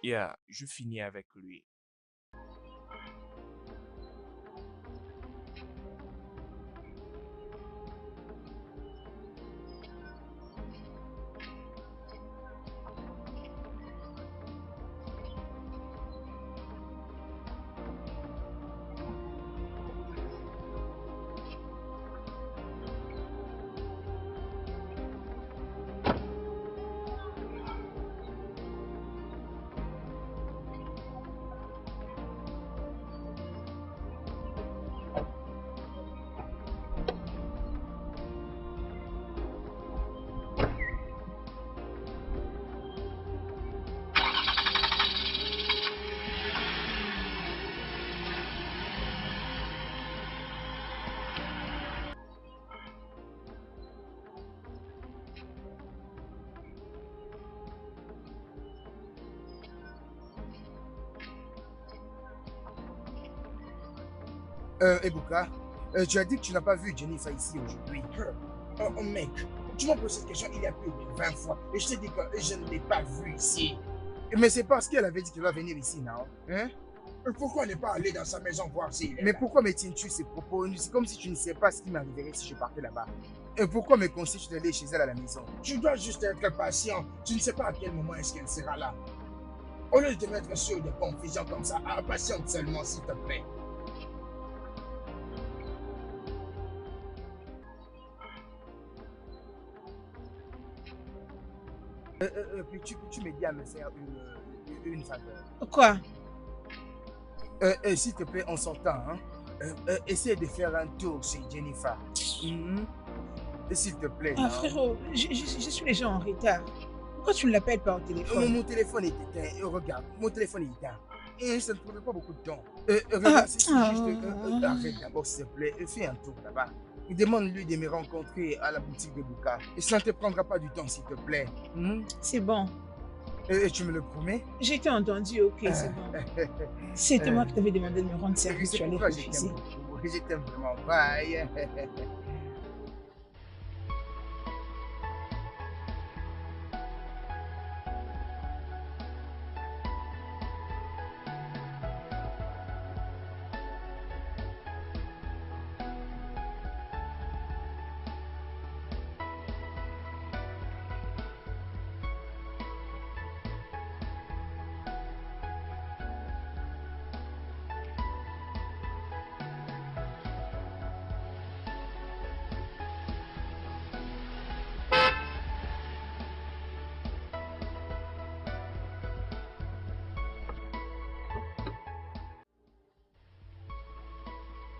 Yeah, je finis avec lui. Ebuka, tu as dit que tu n'as pas vu Jennifer ici aujourd'hui. Mec, tu m'as posé cette question il y a plus de 20 fois et je t'ai dit que je ne l'ai pas vue ici. Mais c'est parce qu'elle avait dit qu'elle va venir ici, non? Hein? Pourquoi ne pas aller dans sa maison voir s'il est Mais là? pourquoi me tiens-tu ces propos? C'est comme si tu ne sais pas ce qui m'arriverait si je partais là-bas. Et pourquoi me conseilles-tu d'aller chez elle à la maison? Tu dois juste être patient. Tu ne sais pas à quel moment est-ce qu'elle sera là. Au lieu de te mettre sur des confusions comme ça, patiente seulement s'il te plaît. Peux-tu m'aider à me faire une faveur? Quoi? S'il te plaît, en sortant, hein, essaie de faire un tour chez Jennifer. S'il te plaît. Ah, non? frérot, je suis déjà en retard. Pourquoi tu ne l'appelles pas au téléphone? Mon téléphone est éteint. Regarde, mon téléphone est éteint. Et ça ne prendrait pas beaucoup de temps. Regarde, arrête d'abord, s'il te plaît. Fais un tour là-bas. Demande-lui de me rencontrer à la boutique de Buka. Et ça ne te prendra pas du temps, s'il te plaît. C'est bon. Tu me le promets? J'ai été entendu, ok, c'est bon. C'était moi qui t'avais demandé de me rendre service, tu allais pourquoi je refuser. t'aime beaucoup. Je t'aime vraiment. Bye.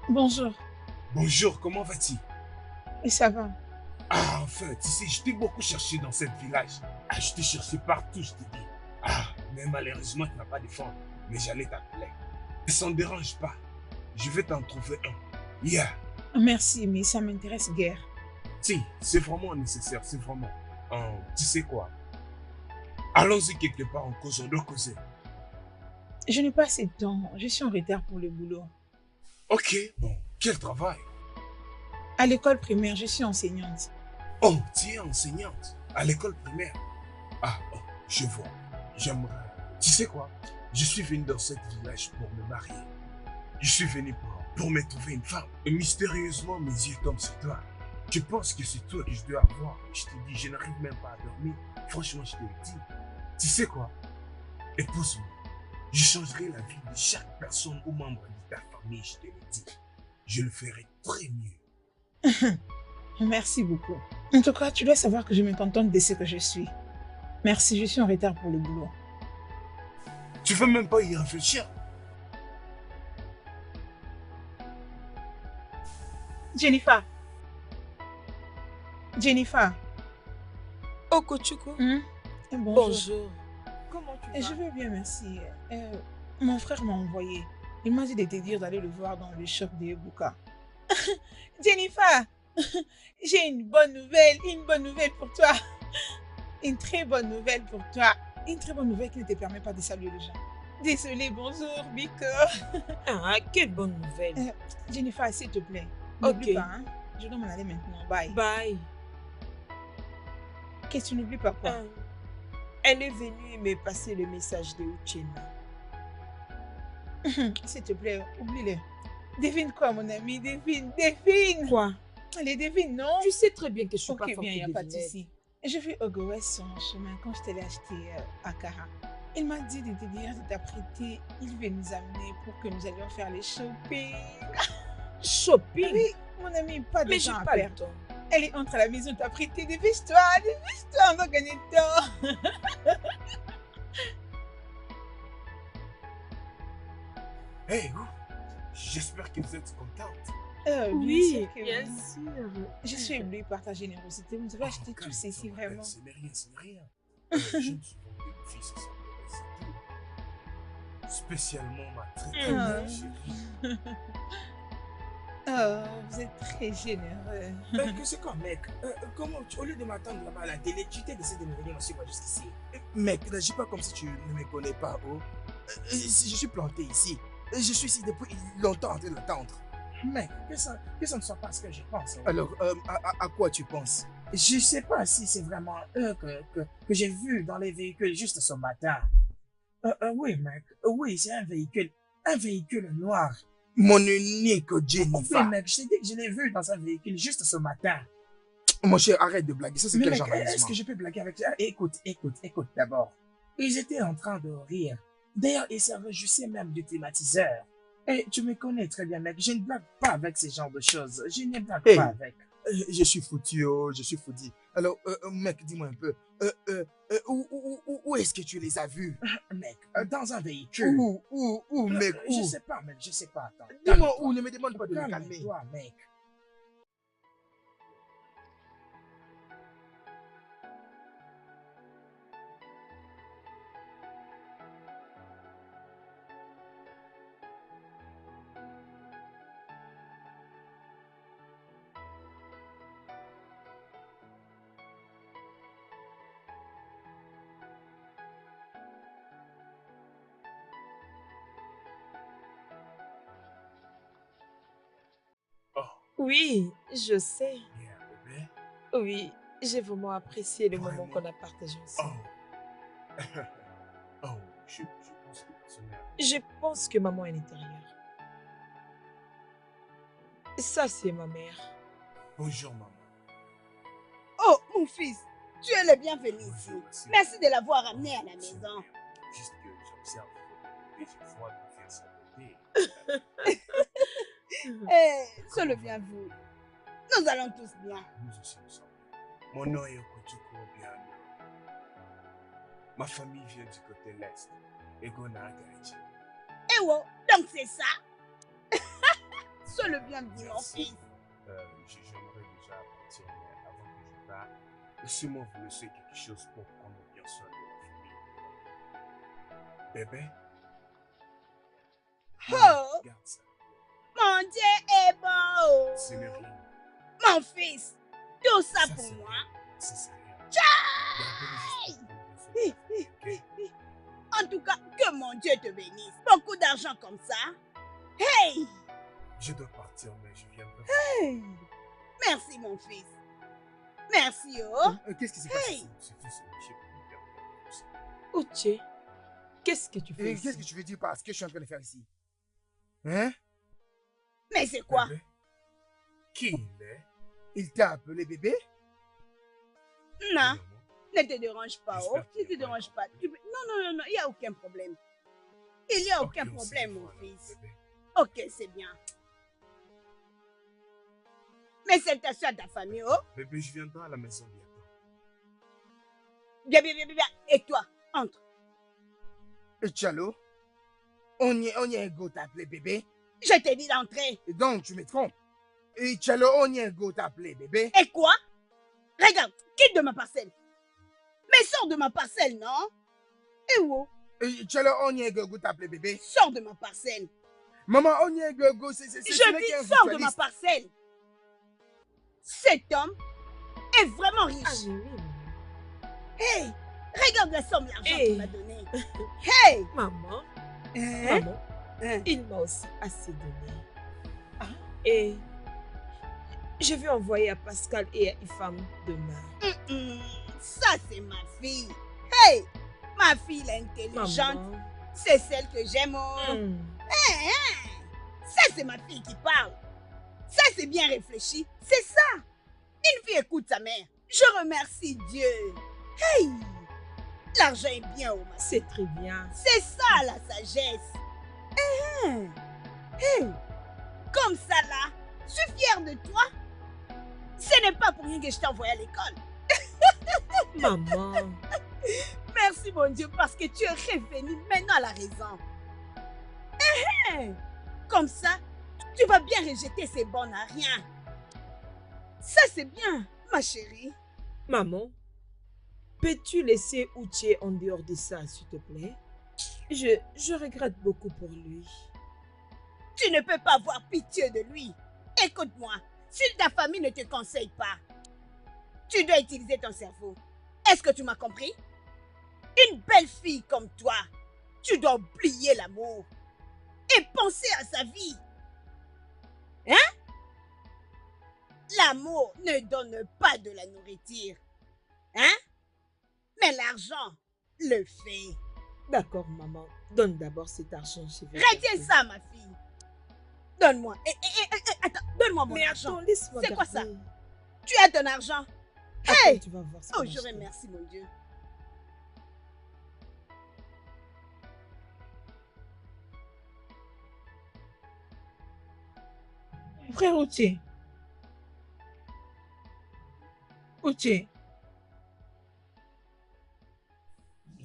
Bonjour, Bonjour, comment vas-tu? et ça va? Ah, enfin, tu sais, je t'ai beaucoup cherché dans cette village. Ah, je t'ai cherché partout, je t'ai dit. Ah, mais malheureusement, tu n'as pas de fond. Mais j'allais t'appeler. Ça ne dérange pas. Je vais t'en trouver un. Yeah. Merci, mais ça m'intéresse guère. Si, c'est vraiment nécessaire, c'est vraiment. Tu sais quoi? Allons-y quelque part, on doit causer. Je n'ai pas assez de temps, je suis en retard pour le boulot. Ok, bon, quel travail? À l'école primaire, je suis enseignante. Oh, tu es enseignante à l'école primaire. Ah, oh, je vois. J'aimerais. Tu sais quoi? Je suis venu dans ce village pour me marier. Je suis venu pour me trouver une femme. Et mystérieusement, mes yeux tombent sur toi. Je pense que c'est toi que je dois avoir. Je te dis, je n'arrive même pas à dormir. Franchement, je te le dis. Tu sais quoi? Épouse-moi. Je changerai la vie de chaque personne ou membre de ta famille, je te le dis. Je le ferai très mieux. Merci beaucoup. En tout cas, tu dois savoir que je me contente de ce que je suis. Merci, je suis en retard pour le boulot. Tu veux même pas y réfléchir? Jennifer. Jennifer. Okochuku. Bonjour. Bonjour. Comment tu vas? Je vais bien, merci. Mon frère m'a envoyé. Il m'a dit de te dire d'aller le voir dans le shop de Ebuka. Jennifer, j'ai une bonne nouvelle pour toi. Une très bonne nouvelle pour toi. Une très bonne nouvelle qui ne te permet pas de saluer les gens. Désolée, bonjour, Biko. Ah, quelle bonne nouvelle. Jennifer, s'il te plaît. Ok. N'oublie pas, hein? Je dois m'en aller maintenant. Bye. Bye. Qu'est-ce que tu n'oublies pas quoi? Elle est venue me passer le message de Uchenna. S'il te plaît, oublie-le. Devine quoi, mon ami? Devine. Quoi? Allez, devine, non? Tu sais très bien que je suis pas Ok, forte bien, il n'y a de pas de devinette. souci. J'ai vu Ogowes sur mon chemin quand je t'allais acheter à Kara. Il m'a dit de te dire de t'apprêter. Il veut nous amener pour que nous allions faire les shopping. Shopping? Oui, mon ami, pas de Mais j'ai temps à pas le perdre. temps. Elle est entre à la maison t'apprêter. Dépêche-toi, on va gagner de temps. Hey, j'espère que vous êtes contente. Oui, bien bien sûr. Je suis éblouie par ta générosité. Vous avez acheté tout ceci vraiment. Ce n'est rien, ce n'est rien. Je me suis vendu une fille, ça c'est tout. Spécialement ma très très belle chérie. Oh, vous êtes très généreux. Que c'est quoi, mec? Comment, au lieu de m'attendre là-bas à la télé, tu t'es décidé de me venir me suivre jusqu'ici? Mec, n'agis pas comme si tu ne me connais pas, oh. Je suis planté ici. Je suis ici depuis longtemps en train d'attendre. Mec, que ça ne soit pas ce que je pense. Alors, à quoi tu penses? Je sais pas si c'est vraiment eux que j'ai vu dans les véhicules juste ce matin. Oui, mec. Oui, c'est un véhicule noir. Mon unique Oui, Jennifer. mec, je t'ai dit que je l'ai vu dans un véhicule juste ce matin. Mon cher, arrête de blaguer. Ça, c'est Mais quel mec, genre est-ce d'amusement? que je peux blaguer avec toi? Écoute d'abord. Ils étaient en train de rire. D'ailleurs, ils se réjouissaient même du climatiseur. Et tu me connais très bien, mec. Je ne blague pas avec ce genre de choses. Je ne blague Hey. pas avec. Je suis foutu, oh, je suis foutu. Alors, mec, dis-moi un peu. Où est-ce que tu les as vus? Mec, dans un véhicule. Où, mec, Je où? sais pas, mec, je sais pas. Attends. Dis-moi où, ne me demande pas de me calmer. Calme-toi, mec. Oui, je sais. Bien, bébé. Oui, j'ai vraiment apprécié le moment Vraiment. qu'on a partagé ensemble. Oh. Oh, je pense que personnellement. Je pense que maman est à l'intérieur. Ça, c'est ma mère. Bonjour, maman. Oh, mon fils, tu es le bienvenu ici. Bonjour, merci. Merci de l'avoir amené à la C'est maison. bien. Juste que j'observe et je vois qu'on fait sa beauté. Sois le bienvenu. Nous allons tous bien. Nous aussi, nous sommes bien. Mon nom est Okochukwu Obiano. Ma famille vient du côté l'Est. Egona Agaïti. Eh oh, donc c'est ça. Sois le bienvenu, mon Merci. fils. J'aimerais déjà partir, mais avant que je parte, laissez-moi vous laisser quelque chose pour prendre bien soin de ma famille. Bébé? Oh. Regarde ça. Mon Dieu est bon. Ce n'est rien. Mon fils, tout ça Ça, pour c'est moi. rien. Ça, c'est rien. Gardez-le juste pour prendre bien soin de ma famille, ok? En tout cas, que mon Dieu te bénisse. Beaucoup d'argent comme ça. Hey! Je dois partir, mais je viendrai. Hey! Merci, mon fils. Merci, oh. Qu'est-ce qui s'est passé? Hey! C'est tout ce que j'ai pour me permettre. Uche, qu'est-ce que tu fais ici? Qu'est-ce que tu veux dire par ce que je suis en train de faire ici? Hein? Mais c'est quoi? Bébé? Qui il est? Il t'a appelé bébé? Non, Vraiment? ne te dérange pas, oh. J'espère qu'il Ne te y a pas dérange de pas. Non, il n'y a aucun problème. Il n'y a Ok, aucun on se problème, revoit mon alors, fils. bébé. Ok, c'est bien. Mais salutations à ta famille, oh. Bébé, je viendrai à la maison bientôt. Bien, bien, bien, bien. Et toi, entre. Tchalo, on y est un go t'appeler bébé. Je t'ai dit d'entrer. Et donc, tu me trompes. Et Tchalo, on y est un go t'appeler bébé. Et quoi? Regarde, quitte de ma parcelle. Mais sors de ma parcelle, non? Et où? Et Tchalo, on y est un go t'appeler bébé. Sors de ma parcelle. Maman, on y est un go, c'est Je qu'un dis, sors de ma virtualiste. parcelle. Cet homme est vraiment Ah, riche. mais oui, maman. Hey, regarde la somme d'argent Hey. qu'il m'a donné. Hey! Maman, Hein? maman, Hein? il m'a aussi assez donné. Et je vais envoyer à Pascal et à Ifam demain. Ça, c'est ma fille. Hey! Ma fille est intelligente. Maman. C'est celle que j'aime. Oh. Hmm. Hein, hein. Ça, c'est ma fille qui parle. Ça, c'est bien réfléchi. C'est ça. Une fille écoute sa mère. Je remercie Dieu. Hey! L'argent est bien au ma C'est très bien. C'est ça la sagesse. Hein? Hey! Comme ça là, je suis fière de toi. Ce n'est pas pour rien que je t'ai envoyé à l'école. Maman. Merci mon Dieu parce que tu es revenu maintenant à la raison. Hein? Comme ça, tu vas bien rejeter ces bons à rien. Ça c'est bien, ma chérie. Maman, peux-tu laisser Uche en dehors de ça, s'il te plaît? Je regrette beaucoup pour lui. Tu ne peux pas avoir pitié de lui. Écoute-moi, si ta famille ne te conseille pas, tu dois utiliser ton cerveau. Est-ce que tu m'as compris? Une belle fille comme toi, tu dois oublier l'amour et penser à sa vie. Hein? L'amour ne donne pas de la nourriture. Hein? Mais l'argent le fait. D'accord, maman. Donne d'abord cet argent, je vais. Retiens ça, ma fille. Donne-moi. Attends, donne-moi mon Mais argent. attends, laisse-moi C'est quoi ça? garder. Tu as ton argent? Après, Hey! tu vas voir ce Oh, qu'on je achète. remercie mon Dieu. Frère Outier. Outier.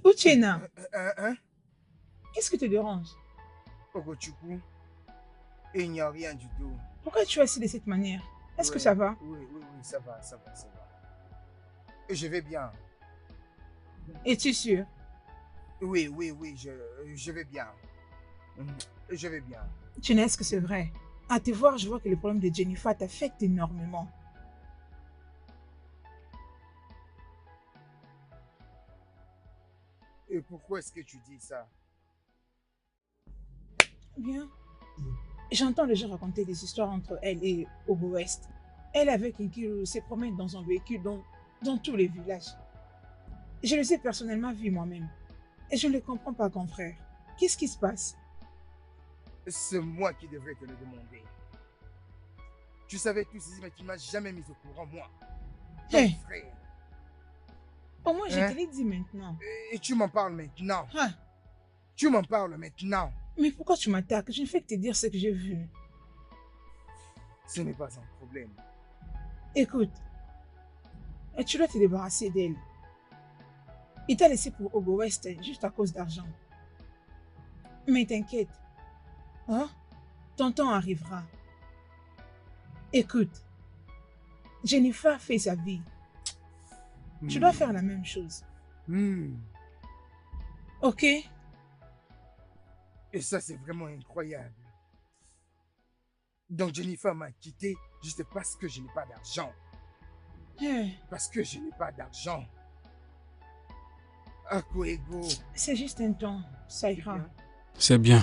Outiena, Hein? qu'est-ce qui te dérange? Ogochukwu, il n'y a rien du tout. Pourquoi tu es assis de cette manière? Est-ce que Ouais, ça va? Oui, ça va, ça va, ça va. Et je vais bien. Es-tu sûr? Oui, je vais bien. Je vais bien. Tina, est-ce que c'est vrai? À te voir, je vois que le problème de Jennifer t'affecte énormément. Et pourquoi est-ce que tu dis ça? Bien. J'entends les gens raconter des histoires entre elle et Ogo West. Elle avec Nkiru se promène dans un véhicule dans tous les villages. Je les ai personnellement vus moi-même. Et je ne les comprends pas, grand frère. Qu'est-ce qui se passe? C'est moi qui devrais te le demander. Tu savais tout ceci, mais tu ne m'as jamais mis au courant, moi. Ton Hey. frère. Au moins, je Hein? te l'ai dit maintenant. Et tu m'en parles maintenant. Ah, Tu m'en parles maintenant. mais pourquoi tu m'attaques? Je ne fais que te dire ce que j'ai vu. Ce n'est pas un problème. Écoute, et tu dois te débarrasser d'elle. Il t'a laissé pour Ogo West juste à cause d'argent. Mais t'inquiète, hein? Ton temps arrivera. Écoute, Jennifer fait sa vie. Tu dois faire la même chose. Ok? Et ça, c'est vraiment incroyable. Donc Jennifer m'a quitté juste parce que je n'ai pas d'argent. Eh, Parce que je n'ai pas d'argent. Akoego. c'est juste un temps, ça ira. bien. C'est bien.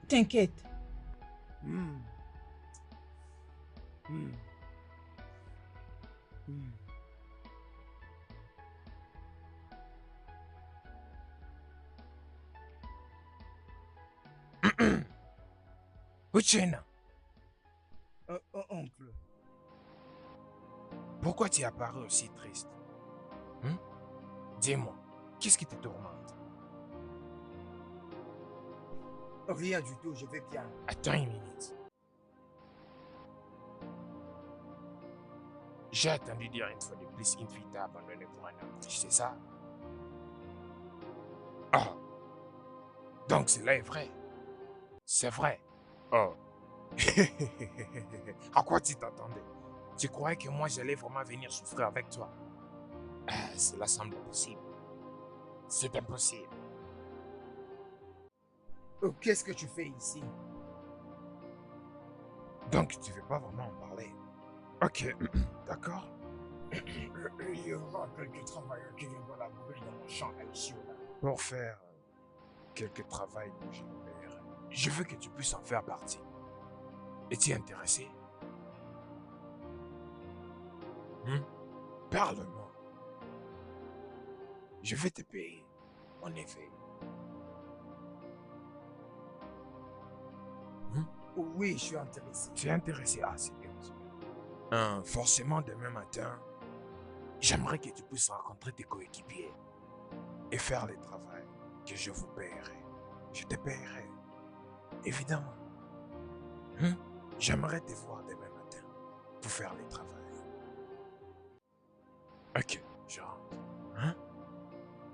T'inquiète. Hmm. Hmm. Hmm. Uchena, Oncle, pourquoi tu es apparu aussi triste? Dis-moi, qu'est-ce qui te tourmente? rien du tout, je vais bien. Attends une minute. J'ai entendu dire une fois de plus une fille t'a abandonné pour un homme riche, c'est ça? Ah, donc cela est vrai. C'est vrai. Oh. À quoi tu t'attendais? Tu croyais que moi j'allais vraiment venir souffrir avec toi? Cela semble impossible. C'est impossible. Oh, qu'est-ce que tu fais ici? Donc tu veux pas vraiment en parler? Ok, d'accord. Il y aura quelques travailleurs qui viendront labourer dans mon champ à Ishiola. Pour faire quelques travail dont je me paierai. Je veux que tu puisses en faire partie. Es-tu intéressé? Parle-moi. Je vais te payer, en effet. Oui, je suis intéressé. Tu es intéressé? Ah, c'est bien. C'est bien. Forcément, demain matin, j'aimerais que tu puisses rencontrer tes coéquipiers et faire le travail que je vous paierai. Je te paierai. Évidemment. J'aimerais te voir demain matin pour faire le travail. Ok, je rentre.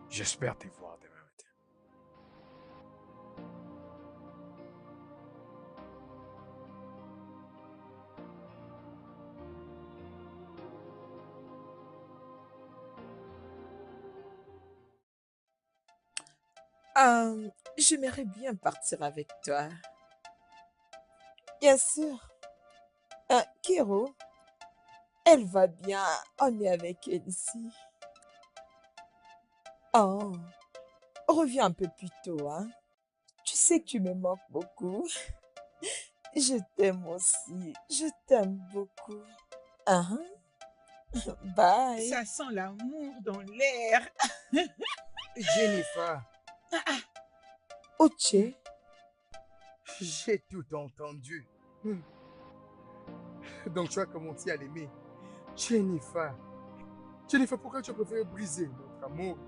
J'espère te voir demain matin. J'aimerais bien partir avec toi. Bien sûr. Kiro, elle va bien. On est avec elle ici. Oh, reviens un peu plus tôt, hein. Tu sais que tu me manques beaucoup. Je t'aime aussi. Je t'aime beaucoup. Ah, bye. Ça sent l'amour dans l'air. Jennifer, Uche, j'ai tout entendu. Donc tu as commencé à l'aimer. Jennifer. Jennifer, pourquoi tu as préféré briser notre amour?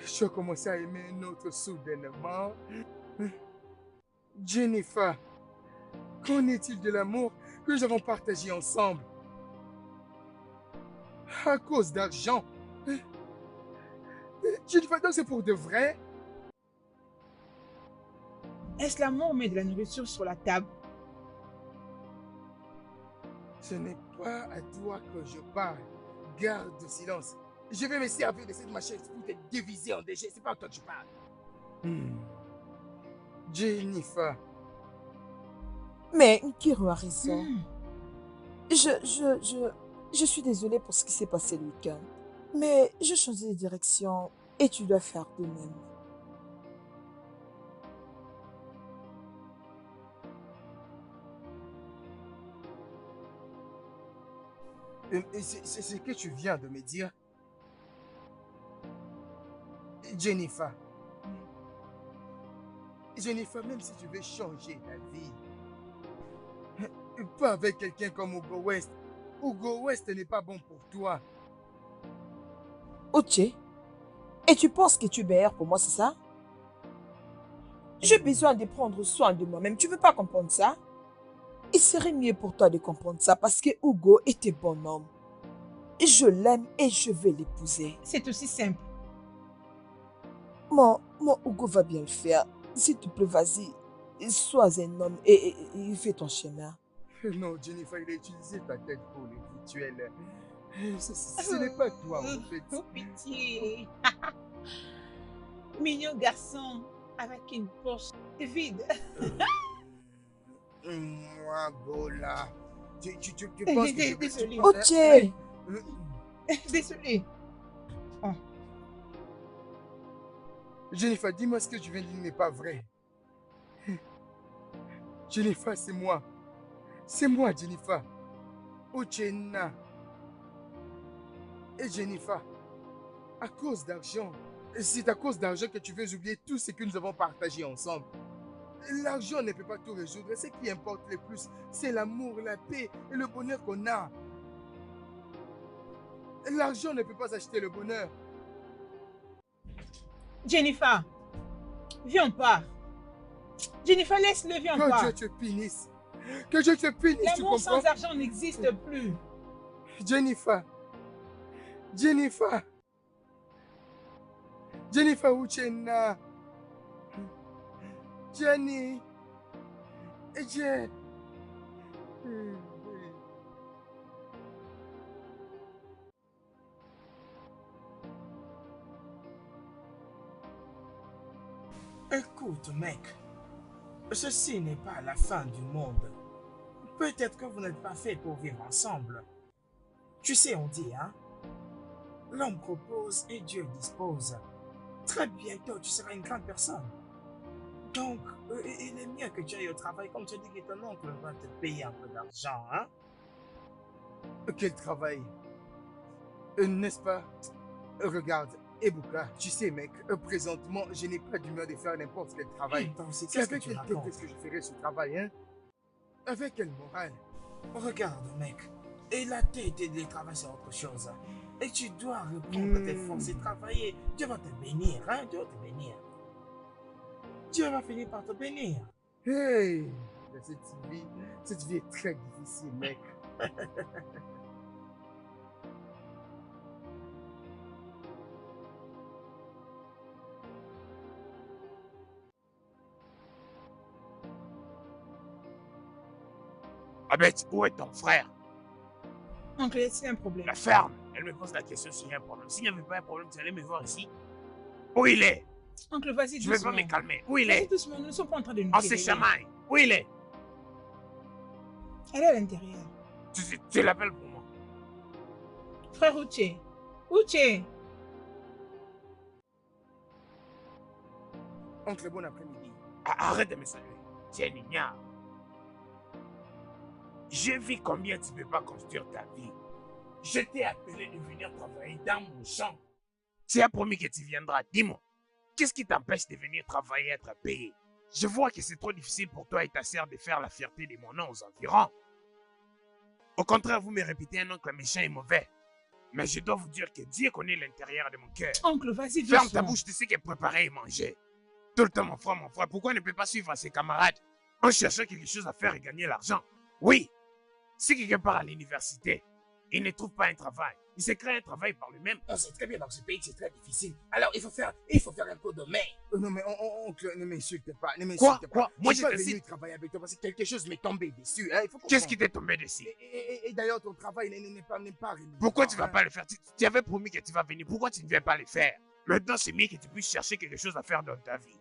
Tu as commencé à aimer un autre soudainement. Jennifer, qu'en est-il de l'amour que nous avons partagé ensemble? À cause d'argent. Jennifer, donc c'est pour de vrai? Est-ce l'amour met de la nourriture sur la table? Ce n'est pas à toi que je parle. Garde le silence. Je vais me servir de cette machine pour te diviser en déchets. C'est pas à toi que je parle. Jennifer. mais Nkiru a raison. Je suis désolée pour ce qui s'est passé le week-end. Mais je change de direction et tu dois faire de même. C'est ce que tu viens de me dire. Jennifer. Jennifer, même si tu veux changer ta vie, pas avec quelqu'un comme Hugo West. Hugo West n'est pas bon pour toi. Uche, et tu penses que tu es meilleur pour moi, c'est ça? J'ai besoin de prendre soin de moi-même. Tu veux pas comprendre ça? Il serait mieux pour toi de comprendre ça parce que Hugo est un bon homme. Je l'aime et je vais l'épouser. C'est aussi simple. Mon Hugo va bien le faire. S'il te plaît, vas-y. Sois un homme et fais ton chemin. Non, Jennifer, il a utilisé ta tête pour les rituels. Ce n'est pas toi, en fait. Oh, pitié. Mignon garçon avec une poche vide. Moi, Gola. Tu penses que Désolé. Uche! Désolé. Jennifer, dis-moi ce que tu viens de dire n'est pas vrai. Jennifer, c'est moi. C'est moi, Jennifer. Uchenna. Et Jennifer, à cause d'argent, c'est à cause d'argent que tu veux oublier tout ce que nous avons partagé ensemble. L'argent ne peut pas tout résoudre. Ce qui importe le plus, c'est l'amour, la paix et le bonheur qu'on a. L'argent ne peut pas acheter le bonheur. Jennifer, viens, on part. Jennifer, laisse-le, viens, on part. Que Dieu te punisse. Que Dieu te punisse, tu L'amour comprends? sans argent n'existe plus. Jennifer. Jennifer. Jennifer Uchenna. Jenny. Jen. Écoute, mec. Ceci n'est pas la fin du monde. Peut-être que vous n'êtes pas fait pour vivre ensemble. Tu sais, on dit, hein? L'homme propose et Dieu dispose. Très bientôt, tu seras une grande personne. Donc, il est mieux que tu ailles au travail, comme tu dis que ton oncle va te payer un peu d'argent, hein? Quel travail? N'est-ce pas? Regarde, Ebuka, tu sais, mec, présentement, je n'ai pas d'humeur de faire n'importe quel travail. C'est avec quelle tête est-ce que je ferais ce travail, hein? Avec quelle morale? Regarde, mec, et la tête et le travail, c'est autre chose. Et tu dois reprendre tes forces et travailler. Dieu va te bénir, hein? Dieu va te bénir. Dieu va finir par te bénir. Hey! Cette vie est très difficile, mec. Abed, où est ton frère? Oncle, c'est un problème. La ferme. Elle me pose la question s'il y a un problème. S'il n'y avait pas un problème, tu allais me voir ici. Où il est? Oncle, vas-y, Je ne vais doucement. pas me calmer. Où il Vas-y, est? doucement, nous ne sommes pas en train de nous On quereller. se chamaille. Où il est? Elle est à l'intérieur. Tu l'appelles pour moi. Frère Uche. Uche. Oncle, bon après-midi. Arrête de me saluer. Tu es une ignare. J'ai vu combien tu ne peux pas construire ta vie. Je t'ai appelé de venir travailler dans mon champ. Tu as promis que tu viendras. Dis-moi, qu'est-ce qui t'empêche de venir travailler et être payé? Je vois que c'est trop difficile pour toi et ta sœur de faire la fierté de mon nom aux environs. Au contraire, vous me répétez un oncle méchant et mauvais. Mais je dois vous dire que Dieu connaît l'intérieur de mon cœur. Oncle, vas-y, Ferme ta doucement. bouche, tu sais que préparer et manger. Tout le temps, mon frère, pourquoi ne peut pas suivre ses camarades en cherchant quelque chose à faire et gagner l'argent? Oui, si quelqu'un part à l'université, il ne trouve pas un travail. Il se crée un travail par lui-même. On sait très bien dans ce pays que c'est très difficile. Alors, il faut faire un coup de main. Non, mais oncle, ne m'insulte pas. Ne m'insulte pas. Quoi? Moi, je je suis pas t'insulte. venu travailler avec toi parce que quelque chose m'est tombé dessus. Hein, il faut Qu'est-ce comprendre. qui t'est tombé dessus? Et d'ailleurs, ton travail n'est pas rémunérant, Pourquoi tu ne vas hein. pas le faire? Tu avais promis que tu vas venir. Pourquoi tu ne viens pas le faire? Maintenant, c'est mieux que tu puisses chercher quelque chose à faire dans ta vie.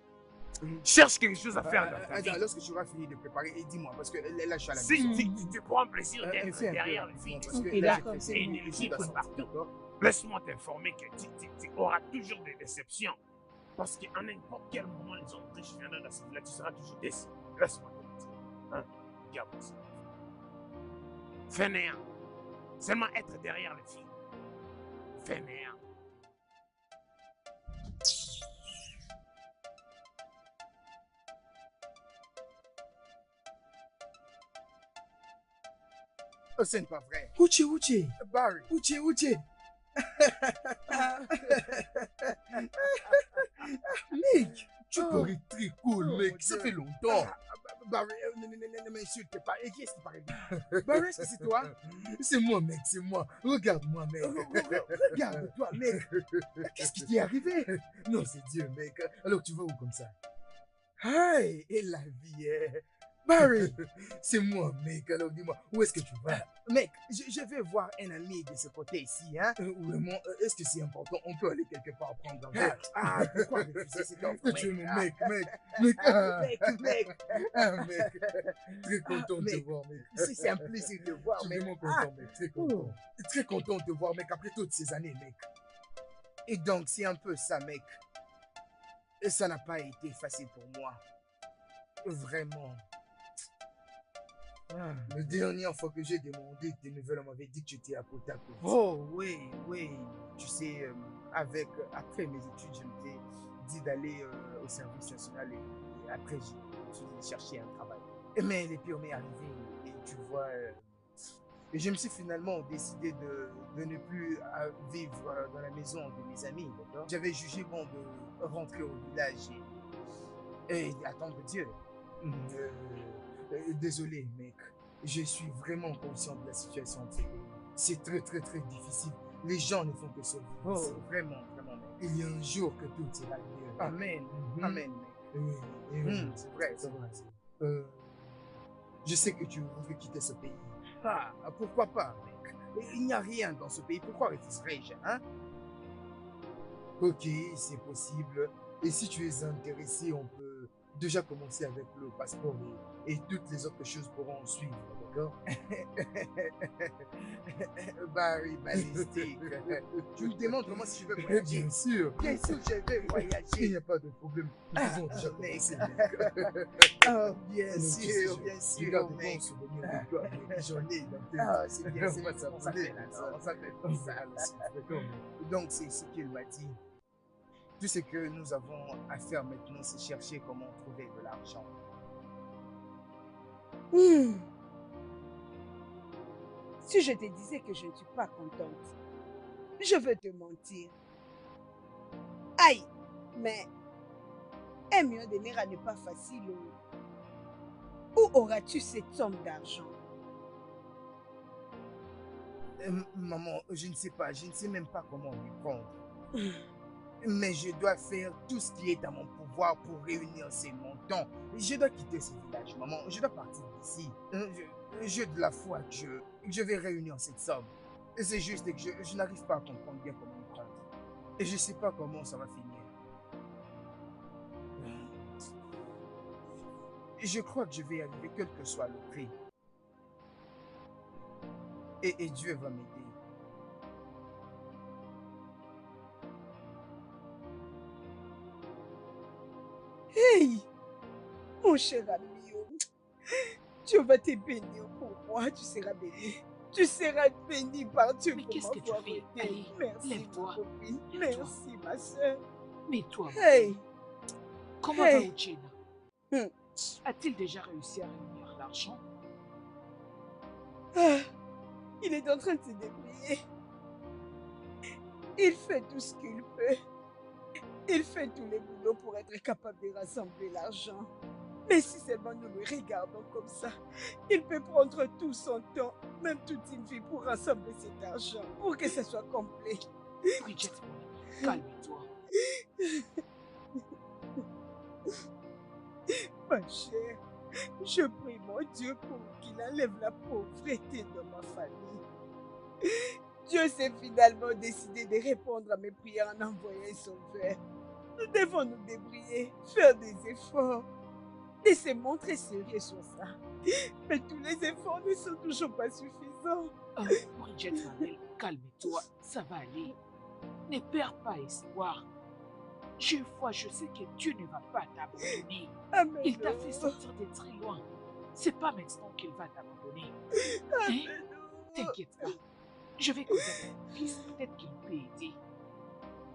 Cherche quelque chose à faire dans ta vie. Lorsque tu auras fini de préparer, dis-moi, parce que là, je suis à la maison. Si tu prends plaisir d'être Fais un peu, derrière le film, parce que Et là, là, j'ai et fait une une illusion illusion partout. d'accord. Laisse-moi t'informer que tu auras toujours des déceptions. Parce qu'à n'importe quel moment, les hommes riches viendront dans ce village, tu seras toujours déçu. Laisse-moi te le dire. Hein? Regarde ça. Fainéant. Seulement être derrière les filles. Fainéant. Oh, ce n'est pas vrai. Uche, Barry. Uche. Mec, tu parais très cool, Oh, mec. mon Ça Dieu. fait longtemps. Barry, ne m'insulte pas. Et qui est-ce qui parle bien? Barry, est-ce que c'est toi? C'est moi, mec, c'est moi. Regarde-moi, mec. Regarde-toi, mec. Qu'est-ce qui t'est arrivé? Non, c'est Dieu, mec. Alors, tu vas où comme ça? Aïe, et la vie, Barry, c'est moi, mec. Alors, dis-moi, où est-ce que tu vas? Mec, je vais voir un ami de ce côté ici, hein. Vraiment, est-ce que c'est important? On peut aller quelque part prendre un verre. Pourquoi refuser cette offre, Tu es mec? mon mec. Mec. Mec. Très content de te Mec. voir, mec. C'est un plaisir de voir, Je suis mec. vraiment content, mec. Très content. Très content de te voir, mec, après toutes ces années, mec. Et donc, c'est un peu ça, mec. Et ça n'a pas été facile pour moi. Vraiment. La dernière fois que j'ai demandé tes nouvelles, on m'avait dit que tu étais à Potako. Oh, oui. Tu sais, après mes études, je m'étais dit d'aller au service national et après, j'ai cherché un travail. Mais les pires m'est arrivé et tu vois, et je me suis finalement décidé de ne plus vivre dans la maison de mes amis, d'accord? J'avais jugé bon de rentrer au village et attendre Dieu. Désolé, mec. Je suis vraiment conscient de la situation de ce pays. C'est très, très, très difficile. Les gens ne font que se vivre. Oh, ici. vraiment, mec. Il y a un jour que tout ira mieux. mec. Amen. Mhm. Amen, mec. Oui. C'est vrai, C'est vrai. Je sais que tu veux quitter ce pays. Pourquoi pas, mec? Il n'y a rien dans ce pays. Pourquoi refuserais-je, hein? Ok, c'est possible. Et si tu es intéressé, on peut déjà commencer avec le passeport et toutes les autres choses pourront suivre, d'accord? Barry balistique. Tu me demandes comment si je veux voyager? Bien sûr. Bien sûr, je vais Il voyager. n'y a pas de problème. Nous pouvons déjà commencer, mec. Oh, bien Alors, tu sais, sûr, je garde des mec. bons souvenirs de toi, mec. J'en ai dans tête. Ah, c'est bien, c'est On va on s'appeler s'appelle comme ça. On s'appelle On comme va ça. aller sur- d'accord, mec. Donc, c'est ce qu'il m'a dit. Tout ce que nous avons à faire maintenant, c'est chercher comment trouver de l'argent. Si je te disais que je ne suis pas contente, je veux te mentir. Aïe, mais 1 million de naira n'est pas facile. Où auras-tu cette somme d'argent? Maman, je ne sais pas, je ne sais même pas comment m'y prendre. Mais je dois faire tout ce qui est à mon pouvoir pour réunir ces montants. Je dois quitter ce village, maman. Je dois partir d'ici. J'ai de la foi que je vais réunir cette somme. C'est juste que je n'arrive pas à comprendre bien comment m'y prendre. Et je ne sais pas comment ça va finir. Je crois que je vais y arriver quel que soit le prix. Et Dieu va m'aider. Hey, mon cher ami, Dieu va te bénir pour moi, tu seras béni. Tu seras béni par Dieu Mais pour qu'est-ce que tu m'avoir fais? aidé. Allez, Merci, lève-toi. ma copine. Lève-toi. Merci, ma soeur. Mais toi, Hey! comment Hey. va Uchena? Hmm. A-t-il déjà réussi à réunir l'argent? Ah, il est en train de se débrouiller. Il fait tout ce qu'il peut. Il fait tous les boulots pour être capable de rassembler l'argent. Mais si seulement nous le regardons comme ça, il peut prendre tout son temps, même toute une vie pour rassembler cet argent, pour que ce soit complet. Bridget, mon ami, calme-toi. Ma chère, je prie mon Dieu pour qu'il enlève la pauvreté de ma famille. Dieu s'est finalement décidé de répondre à mes prières en envoyant un sauveur. Nous devons nous débrouiller, faire des efforts et se montrer sérieux sur ça. Mais tous les efforts ne sont toujours pas suffisants. Oh, Bridget, ma belle, calme-toi, ça va aller. Ne perds pas espoir. Je sais que Dieu ne va pas t'abandonner. Amen. Il t'a fait sortir de très loin. C'est pas maintenant qu'il va t'abandonner. Hein? T'inquiète pas. Je vais causer avec mon fils, peut-être qu'il peut aider.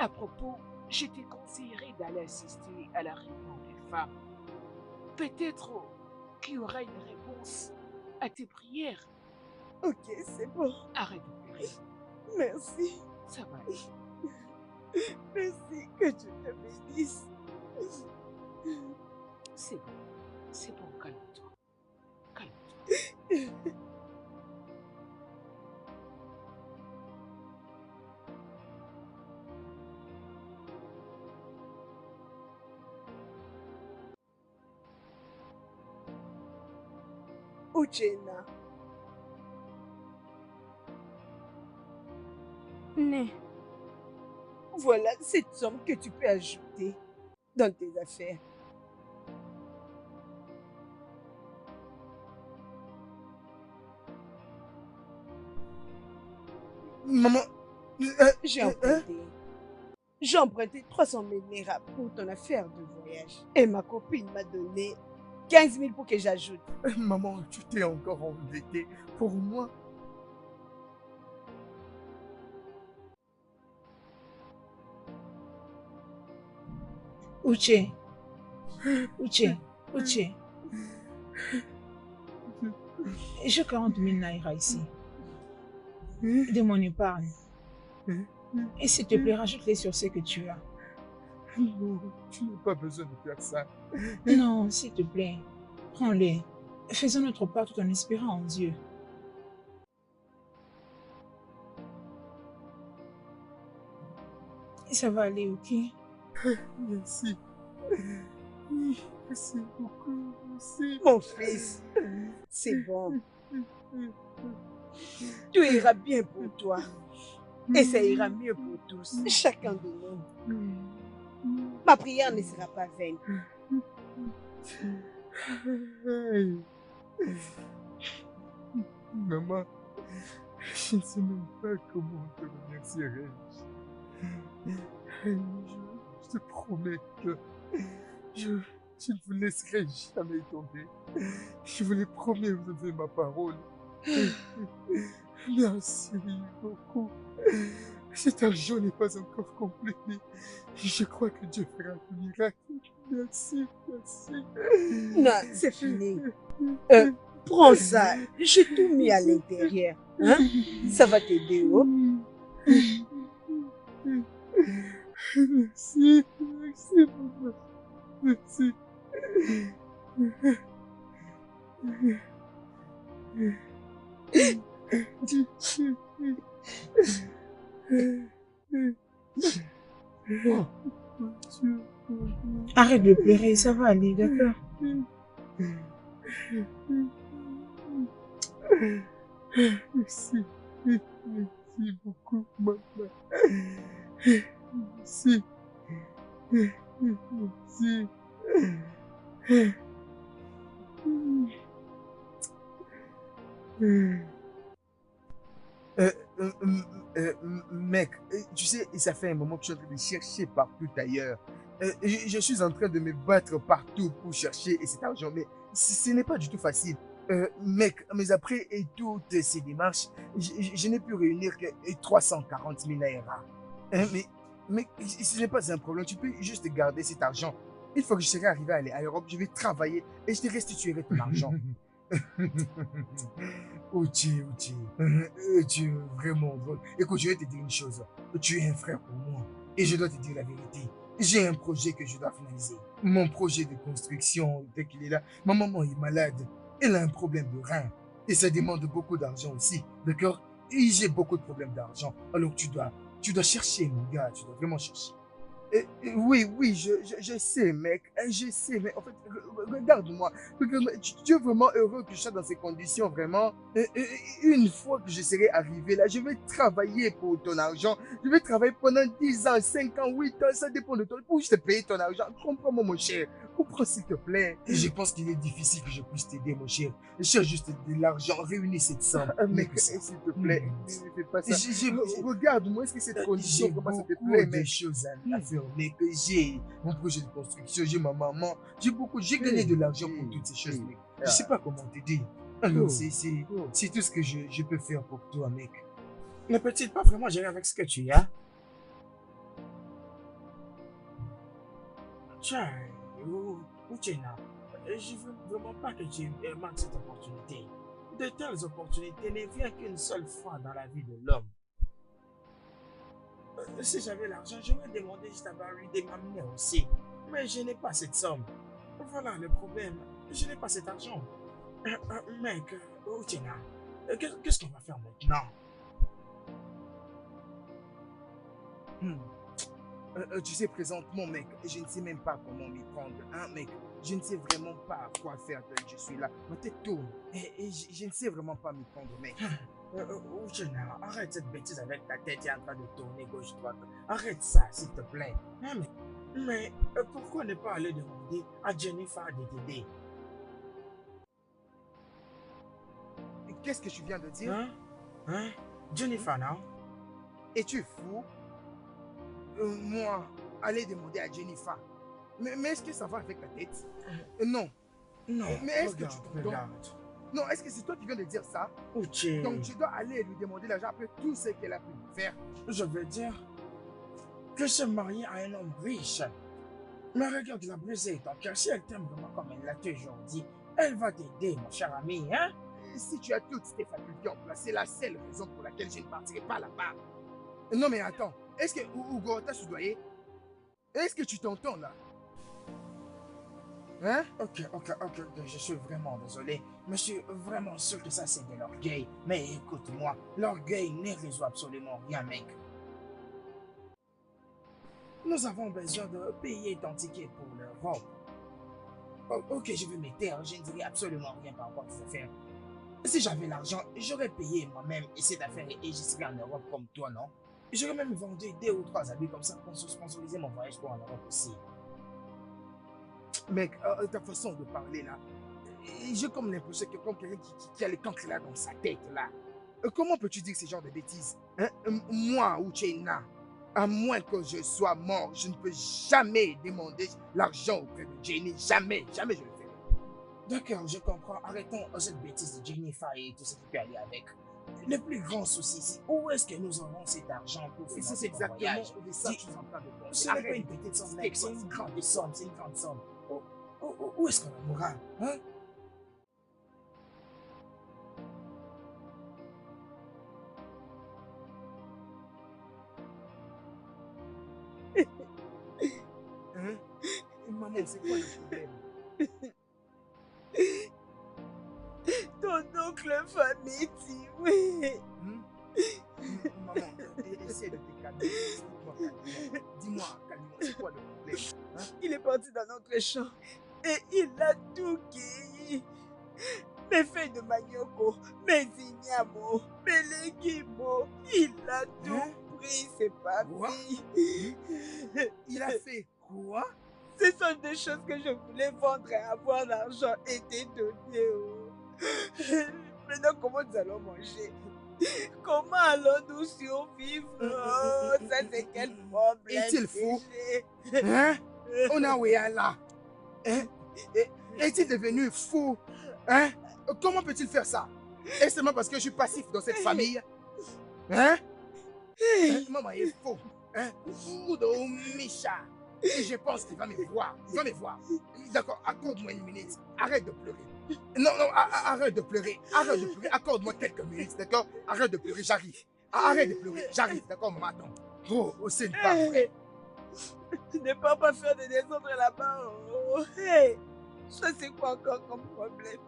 À propos, je te conseillerais d'aller assister à la réunion des femmes. Peut-être qu'il y aura une réponse à tes prières. Ok, c'est bon. Arrête de pleurer. Merci. Ça va aller. Merci, que Dieu te bénisse. C'est bon, calme-toi. Calme-toi. Uchena, Né, voilà cette somme que tu peux ajouter dans tes affaires. Maman, J'ai emprunté 300 000 naira pour ton affaire de voyage. Et ma copine m'a donné 15 000 pour que j'ajoute. Maman, tu t'es encore endettée pour moi. Uche. J'ai 40 000 naira ici. De mon épargne. Et s'il te plaît, rajoute-les sur ce que tu as. Non, tu n'as pas besoin de faire ça. Non, s'il te plaît, prends-les. Faisons notre part tout en espérant en Dieu. Ça va aller, ok? Merci. Merci beaucoup. Merci. Mon fils, c'est bon. Tout ira bien pour toi. Et ça ira mieux pour tous, chacun de nous. Ma prière ne sera pas vaine. Hey. Maman, je ne sais même pas comment te remercierai. Je te promets que je ne vous laisserai jamais tomber. Je vous l'ai promis, vous avez ma parole. Merci beaucoup. Cet argent n'est pas encore complet, mais je crois que Dieu fera un miracle. Merci, merci. Non, c'est fini. Prends ça. J'ai tout mis à l'intérieur. Hein? Ça va t'aider, oh? Merci, merci, maman. Merci. Arrête de pleurer, ça va aller, d'accord? Merci, merci beaucoup, maman. Merci, merci. Mec, tu sais, ça fait un moment que je suis en train de chercher partout ailleurs. Je suis en train de me battre partout pour chercher cet argent, mais ce n'est pas du tout facile. Mec, mais après et toutes ces démarches, je n'ai pu réunir que 340 000 naira. Mais ce n'est pas un problème, tu peux juste garder cet argent. Une fois que je serai arrivé à l'Europe, je vais travailler et je te restituerai ton argent. Uchi, tu es vraiment drôle. Écoute, je vais te dire une chose. Tu es un frère pour moi. Et je dois te dire la vérité. J'ai un projet que je dois finaliser. Mon projet de construction, dès qu'il est là, ma maman est malade. Elle a un problème de rein. Et ça demande beaucoup d'argent aussi. D'accord? Et j'ai beaucoup de problèmes d'argent. Alors tu dois chercher, mon gars. Tu dois vraiment chercher. Oui, je sais, mec. Je sais, mais en fait, regarde-moi. Tu es vraiment heureux que je sois dans ces conditions, vraiment. Une fois que je serai arrivé là, je vais travailler pour ton argent. Je vais travailler pendant 10 ans, 5 ans, 8 ans. Ça dépend de toi. Pour je te payer ton argent. Comprends-moi, mon cher. Comprends, s'il te plaît. Je pense qu'il est difficile que je puisse t'aider, mon cher. Je cherche juste de l'argent. Réunis cette somme. Mec, s'il te plaît, ne fais pas ça. Regarde-moi, est-ce que cette condition, comment ça te plaît, des choses à faire, mec. J'ai mon projet de construction, j'ai ma maman, j'ai gagné de l'argent pour toutes ces choses, mec. Je sais pas comment t'aider. Alors, c'est tout ce que je peux faire pour toi, mec. Ne peut-il pas vraiment gérer avec ce que tu as? Tiens, Uchenna, je veux vraiment pas que tu manques cette opportunité. De telles opportunités ne viennent qu'une seule fois dans la vie de l'homme. Si j'avais l'argent, j'aurais demandé juste à Barry de m'amener aussi. Mais je n'ai pas cette somme. Voilà le problème. Je n'ai pas cet argent. Mec, Uchenna, qu'est-ce qu'on va faire maintenant? Tu sais, présentement, mec, je ne sais même pas comment m'y prendre, hein, mec. Je ne sais vraiment pas quoi faire tant que je suis là. Ma tête tourne et je ne sais vraiment pas m'y prendre, mec. Uchenna, arrête cette bêtise avec ta tête qui est en train de tourner gauche-droite. Arrête ça, s'il te plaît. Mais pourquoi ne pas aller demander à Jennifer de t'aider? Qu'est-ce que tu viens de dire? Jennifer, non? Es-tu fou? Moi, aller demander à Jennifer. Mais est-ce que ça va avec ta tête? Non. Non, mais est-ce que tu regarde. Non, est-ce que c'est toi qui viens de dire ça? Uche. Donc tu dois aller lui demander l'argent après tout ce qu'elle a pu faire. Je veux dire que se marier à un homme riche. Mais regarde, la briser ton cœur. Si elle t'aime vraiment comme elle l'a toujours dit, elle va t'aider, mon cher ami, hein? Si tu as toutes tes facultés en place, c'est la seule raison pour laquelle je ne partirai pas là-bas. Non mais attends, est-ce que Hugo t'a soudoyé? Est-ce que tu t'entends là? Hein? Ok, je suis vraiment désolé. Mais je suis vraiment sûr que ça c'est de l'orgueil. Mais écoute-moi, l'orgueil ne résout absolument rien, mec. Nous avons besoin de payer ton ticket pour l'Europe. Ok, je vais me taire, je ne dirai absolument rien par rapport à tes affaires. Si j'avais l'argent, j'aurais payé moi-même cette affaire et je serais en Europe comme toi, non? J'aurais même vendu 2 ou 3 habits comme ça pour sponsoriser mon voyage pour en Europe aussi. Mec, ta façon de parler là, j'ai comme l'impression que comme quelqu'un qui a le cancre là dans sa tête là. Comment peux-tu dire ce genre de bêtises? Hein? Moi, Uchenna, à moins que je sois mort, je ne peux jamais demander l'argent auprès de Jenny. Jamais je le ferai. D'accord, je comprends. Arrêtons cette bêtise de Jennifer et tout ce qui peut aller avec. Le plus grand souci, c'est où est-ce que nous aurons cet argent pour financer ton voyage? C'est exactement de ça que je suis en train de penser. Ce n'est pas une petite somme, mec, c'est une grande somme, c'est une grande somme. Où est-ce qu'on en aura, hein? Maman, c'est quoi le problème? Ton oncle Famiti, oui. Maman, essaie de te calmer. Dis-moi, calme-moi, c'est quoi le problème? Hein? Il est parti dans notre champ et il a tout cueilli. Mes feuilles de manioko, mes ignames, mes légumes, il a tout pris, c'est pas vie. Il a fait quoi? Ce sont des choses que je voulais vendre et avoir l'argent et te donner. Maintenant, comment nous allons manger? Comment allons-nous survivre? Oh, ça c'est quel problème. Est-il fou? Hein? On a oué là. Hein? Est-il devenu fou? Hein? Comment peut-il faire ça? Et seulement parce que je suis passif dans cette famille? Hein? Maman est faux. Hein? Udo Micha. Et je pense qu'il va me voir. Il va me voir. D'accord, accorde-moi une minute. Arrête de pleurer. Non, arrête de pleurer. Arrête de pleurer. Accorde-moi quelques minutes, d'accord? Arrête de pleurer, j'arrive. Arrête de pleurer, j'arrive, d'accord, maman, attends. Oh, c'est pas vrai. Ne pas faire de désordre là-bas. Oh. Hey, ça c'est quoi encore comme problème?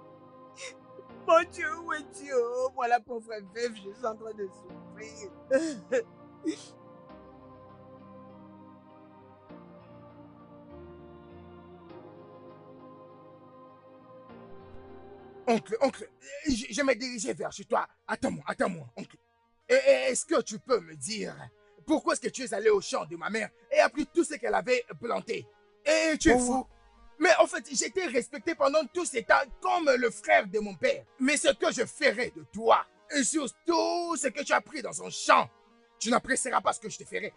Mon Dieu, où es-tu? Oh, moi la pauvre veuve, je suis en train de souffrir. Oncle, je me dirigeais vers chez toi. Attends-moi, oncle. Est-ce que tu peux me dire pourquoi est-ce que tu es allé au champ de ma mère et as pris tout ce qu'elle avait planté? Et tu es fou. Mais en fait, j'étais respecté pendant tous ces temps comme le frère de mon père. Mais ce que je ferai de toi, et surtout ce que tu as pris dans son champ, tu n'apprécieras pas ce que je te ferai.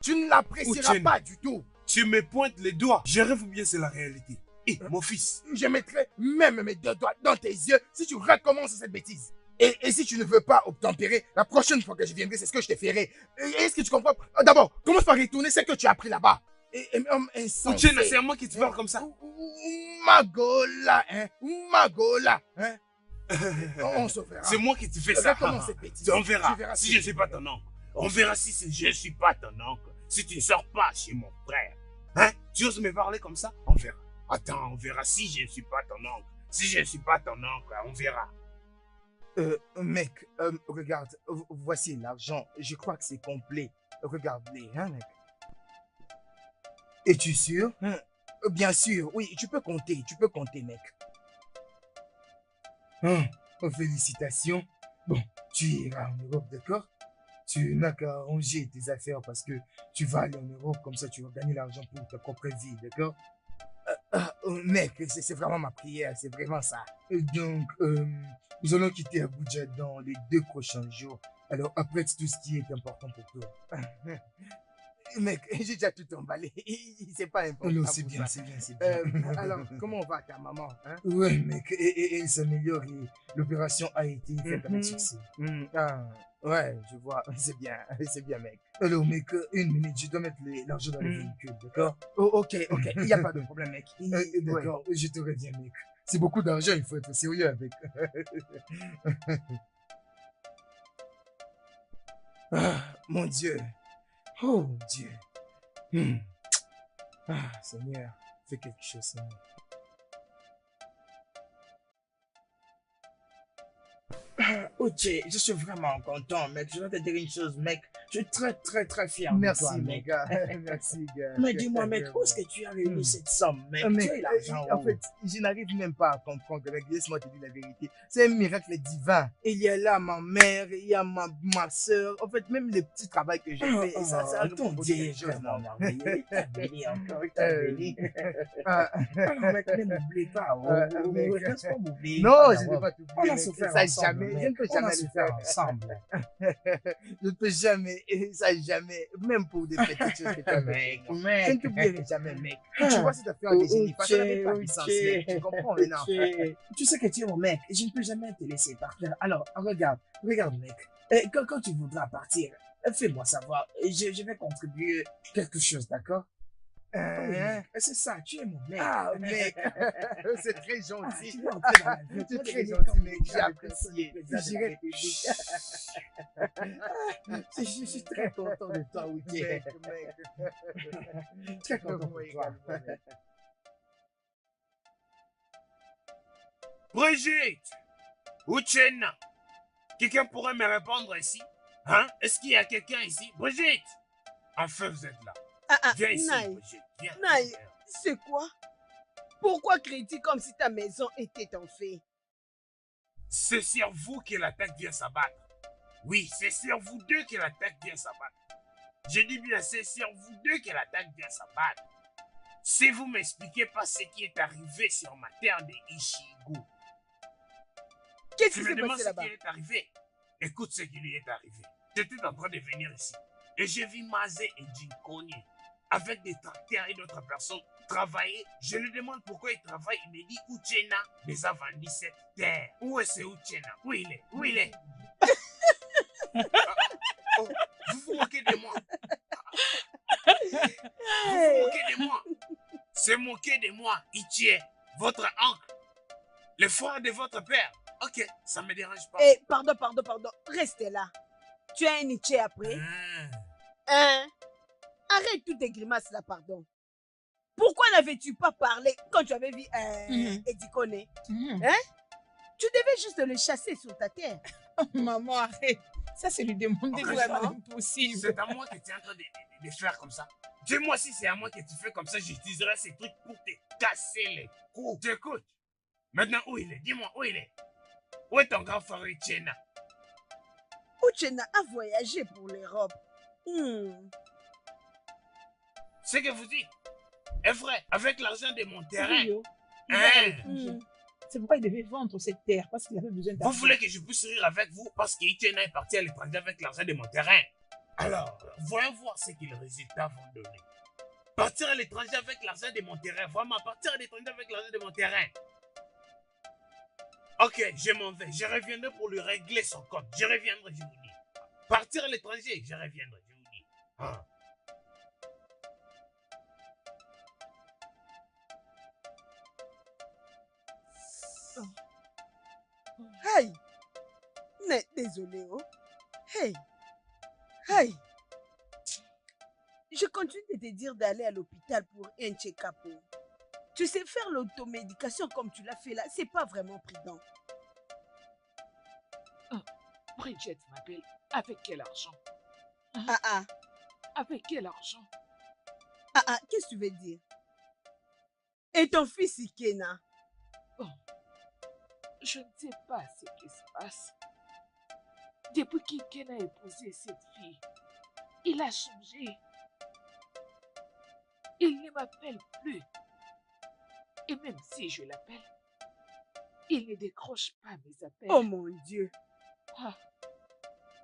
Tu ne l'apprécieras pas du tout. Tu me pointes les doigts. Je rêve ou bien c'est la réalité? Et mon fils. Je mettrai même mes 2 doigts dans tes yeux si tu recommences cette bêtise. Et si tu ne veux pas obtempérer, la prochaine fois que je viendrai, c'est ce que je te ferai. Est-ce que tu comprends? D'abord, commence par retourner ce que tu as appris là-bas. Uchenna, c'est à moi qui te parle comme ça. Magola, hein? On se verra. C'est moi qui te fais ça. Cette bêtise. On verra si je ne suis pas ton oncle. On verra si je ne suis pas ton oncle. Si tu ne sors pas chez mon frère. Hein? Tu oses me parler comme ça? On verra. Attends, on verra si je ne suis pas ton oncle. Si je ne suis pas ton oncle, on verra. Mec, regarde, voici l'argent. Je crois que c'est complet. Regarde-les, hein, mec. Es-tu sûr? Bien sûr, oui, tu peux compter, mec. Félicitations. Bon, tu iras en Europe, d'accord? Tu n'as qu'à arranger tes affaires parce que tu vas aller en Europe, comme ça tu vas gagner l'argent pour ta propre vie, d'accord? Mec, c'est vraiment ma prière, c'est vraiment ça. Donc, nous allons quitter Abuja dans les 2 prochains jours. Alors, apprête tout ce qui est important pour toi. Mec, j'ai déjà tout emballé. C'est pas important. Non, c'est bien. Alors, comment va ta maman, hein? Ouais, mec, et elle s'améliore et l'opération a été faite avec succès. Ouais, je vois. C'est bien, mec. Alors, mec, une minute, je dois mettre l'argent dans le véhicule, d'accord? Oh, ok, il n'y a pas de problème, mec. D'accord, je te reviens, mec. C'est beaucoup d'argent, il faut être sérieux avec. Mon Dieu. Oh, Dieu. Seigneur, fais quelque chose, Seigneur. Ok, je suis vraiment content, mec. Je dois te dire une chose, mec. Je suis très fier de toi, mec. Merci, gars. Mais dis-moi, mec, où est-ce que tu as réuni cette somme, mec? Tu as l'argent. En fait, je n'arrive même pas à comprendre, mec. Laisse-moi te dire la vérité. C'est un miracle divin. Il y a là ma mère, il y a ma soeur. En fait, même les petits travaux que j'ai fait, ça a répondu des choses. Alors, mec, ne m'oublie pas. Non, je ne vais pas t'oublier. On a souffert ensemble. Je ne peux jamais le faire ensemble. Je ne peux jamais, ça jamais, même pour des petites choses que tu as fait. Je ne t'oublierai jamais, mec. Tu vois cette affaire de génie, ça n'avait pas de sens, mec. Tu comprends maintenant? Tu sais que tu es mon mec, je ne peux jamais te laisser partir. Alors, regarde, mec. Quand tu voudras partir, fais-moi savoir. Je vais contribuer quelque chose, d'accord? C'est ça, tu es mon mec. Ah, mec, c'est très gentil. Tu es très gentil, mec. J'ai apprécié. Je suis très content de toi, Wiki. Très content de toi. Brigitte! Uchenna! Quelqu'un pourrait me répondre ici? Hein? Est-ce qu'il y a quelqu'un ici? Brigitte! Enfin, vous êtes là. Viens ici, Brigitte. Viens. Naï, c'est quoi? Pourquoi cries-tu comme si ta maison était en feu? C'est sur vous que l'attaque vient s'abattre. Oui, c'est sur vous deux que l'attaque vient s'abattre. Je dis bien, c'est sur vous deux que l'attaque vient s'abattre. Si vous m'expliquez pas ce qui est arrivé sur ma terre de Ishigu. Qu'est-ce qui s'est passé là-bas? Ce qui est arrivé. Écoute ce qui lui est arrivé. J'étais en train de venir ici. Et j'ai vu Mazé et Jinkonye avec des tracteurs et d'autres personnes travailler. Je lui demande pourquoi il travaille. Il me dit Uchena les a vendu cette terre. Où est-ce Uchena? Où il est? Où il est? Oh, vous vous moquez de moi. Vous vous moquez de moi. Se moquer de moi, Ichie, votre oncle, le frère de votre père. Ok, ça me dérange pas. Eh, pardon. Restez là. Tu as un Nietzsche après? Hein? Arrête toutes tes grimaces là, pardon. Pourquoi n'avais-tu pas parlé quand tu avais vu Eddie Kone? Hein? Tu devais juste le chasser sur ta terre. Maman, arrête. Ça, c'est lui demander vraiment impossible. C'est à moi que tu es en train de faire comme ça. Dis-moi si c'est à moi que tu fais comme ça, j'utiliserai ces trucs pour te casser les coups. T'écoutes. Maintenant, où il est? Dis-moi, où il est? Où est ton grand frère Uchena? Uchena a voyagé pour l'Europe. Ce que vous dites est vrai, avec l'argent de mon terrain. C'est pourquoi il devait vendre cette terre, parce qu'il avait besoin d'argent. Vous voulez que je puisse rire avec vous parce qu'Uchena est parti à l'étranger avec l'argent de mon terrain. Alors, voyons voir ce que les résultats vont donner. Partir à l'étranger avec l'argent de mon terrain. Vraiment, partir à l'étranger avec l'argent de mon terrain. Ok, je m'en vais. Je reviendrai pour lui régler son compte. Je reviendrai, je vous dis. Partir à l'étranger, je reviendrai, je vous dis. Ah. Hey! Désolé, oh. Hey! Je continue de te dire d'aller à l'hôpital pour un check-up. Tu sais, faire l'automédication comme tu l'as fait là, c'est pas vraiment prudent. Bridget m'appelle. Avec quel argent? Avec quel argent? Qu'est-ce que tu veux dire? Et ton fils Ikena? Je ne sais pas ce qui se passe. Depuis qu'Ikena a épousé cette fille, il a changé. Il ne m'appelle plus. Et même si je l'appelle, il ne décroche pas mes appels. Oh mon Dieu!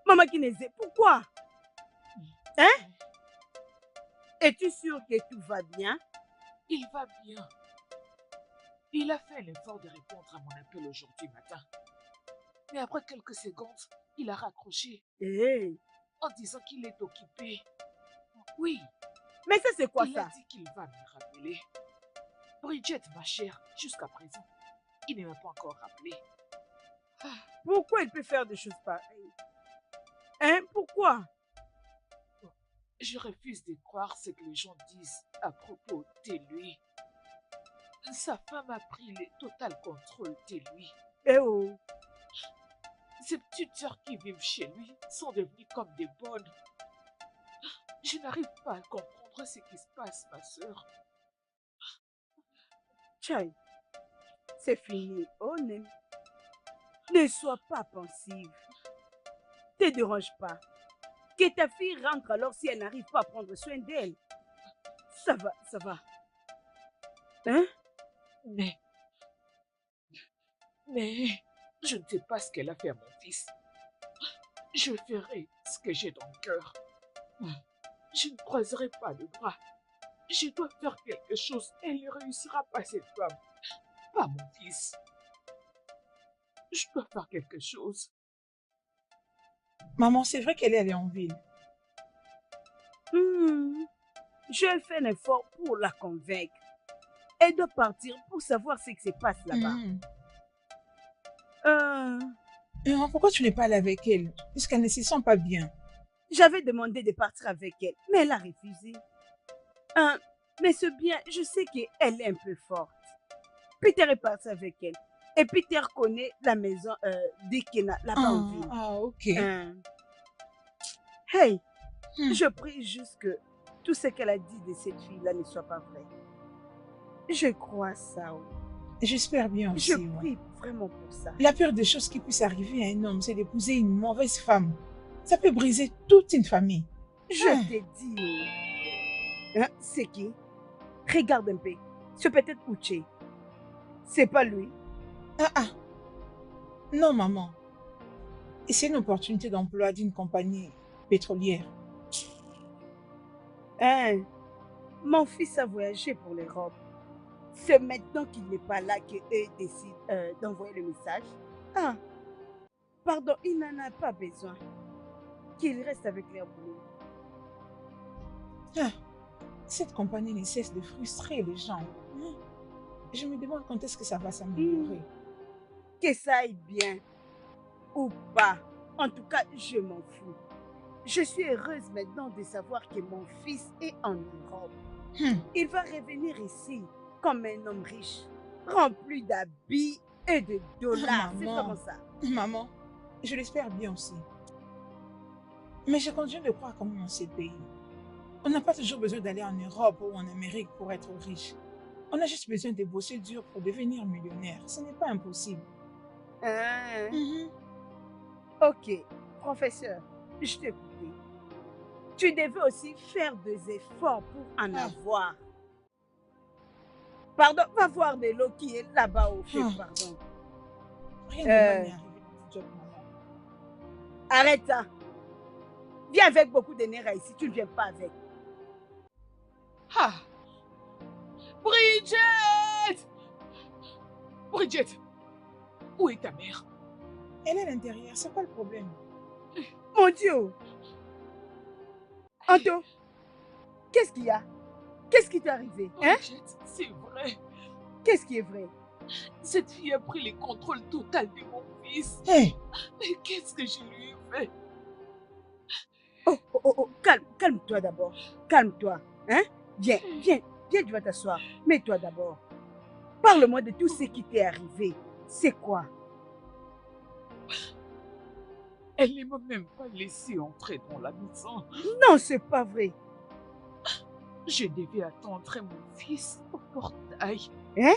Maman Kineze, pourquoi? Hein? Es-tu sûre que tout va bien? Il va bien. Il a fait l'effort de répondre à mon appel aujourd'hui matin. Mais après quelques secondes, il a raccroché. En disant qu'il est occupé. Oui. Mais ça, c'est quoi ça? Il a dit qu'il va me rappeler. Bridget, ma chère, jusqu'à présent, il ne m'a pas encore rappelé. Pourquoi il peut faire des choses pareilles? Hein? Pourquoi? Je refuse de croire ce que les gens disent à propos de lui. Sa femme a pris le total contrôle de lui. Ces petites sœurs qui vivent chez lui sont devenues comme des bonnes. Je n'arrive pas à comprendre ce qui se passe, ma sœur. Chai, c'est fini, Onem. Ne sois pas pensive. Ne te dérange pas. Que ta fille rentre alors si elle n'arrive pas à prendre soin d'elle. Ça va. Hein? Mais, je ne sais pas ce qu'elle a fait à mon fils. Je ferai ce que j'ai dans le cœur. Je ne croiserai pas le bras. Je dois faire quelque chose. Elle ne réussira pas, cette femme. Pas mon fils. Je dois faire quelque chose. Maman, c'est vrai qu'elle est allée en ville. Je fais un effort pour la convaincre. Elle doit partir pour savoir ce qui se passe là-bas. Pourquoi tu n'es pas allée avec elle? Puisqu'elle ne se sent pas bien. J'avais demandé de partir avec elle, mais elle a refusé. Mais c'est bien, je sais qu'elle est un peu forte. Peter est parti avec elle. Et Peter connaît la maison d'Ikena, là-bas en ville. Ok. Hey, je prie juste que tout ce qu'elle a dit de cette fille-là ne soit pas vrai. Je crois ça. J'espère bien aussi. Je prie vraiment pour ça. La pire des choses qui puisse arriver à un homme, c'est d'épouser une mauvaise femme. Ça peut briser toute une famille. Je t'ai dit. C'est qui? Regarde un peu. C'est peut-être Uche. C'est pas lui. Non, maman. Et c'est une opportunité d'emploi d'une compagnie pétrolière. Mon fils a voyagé pour l'Europe. C'est maintenant qu'il n'est pas là qu'eux décident d'envoyer le message. Ah, pardon, il n'en a pas besoin. Qu'il reste avec leur boulot. Ah, cette compagnie ne cesse de frustrer les gens. Je me demande quand est-ce que ça va s'améliorer. Que ça aille bien ou pas. En tout cas, je m'en fous. Je suis heureuse maintenant de savoir que mon fils est en Europe. Il va revenir ici comme un homme riche, rempli d'habits et de dollars. C'est vraiment ça. Maman, je l'espère bien aussi. Mais je continue de croire quand même en ces pays. On n'a pas toujours besoin d'aller en Europe ou en Amérique pour être riche. On a juste besoin de bosser dur pour devenir millionnaire. Ce n'est pas impossible. Ok, professeur, je t'ai écouté. Tu devais aussi faire des efforts pour en avoir. Pardon, va voir de l'eau qui est là-bas au feu, pardon. Rien de mal n'est arrivé dans ce job, maman. Arrête ça. Viens avec beaucoup d'énergie ici, tu ne viens pas avec. Ah! Bridget! Bridget! Où est ta mère? Elle est à l'intérieur, c'est quoi le problème? Mon Dieu! Anto, qu'est-ce qu'il y a? Qu'est-ce qui t'est arrivé? Bridget, c'est vrai. Qu'est-ce qui est vrai? Cette fille a pris le contrôle total de mon fils. Hey. Mais qu'est-ce que je lui ai fait? Oh, calme-toi d'abord. Calme-toi. Hein? Viens, tu vas t'asseoir. Mets-toi d'abord. Parle-moi de tout ce qui t'est arrivé. C'est quoi? Elle ne m'a même pas laissé entrer dans la maison. Non, c'est pas vrai. Je devais attendre mon fils au portail. Hein?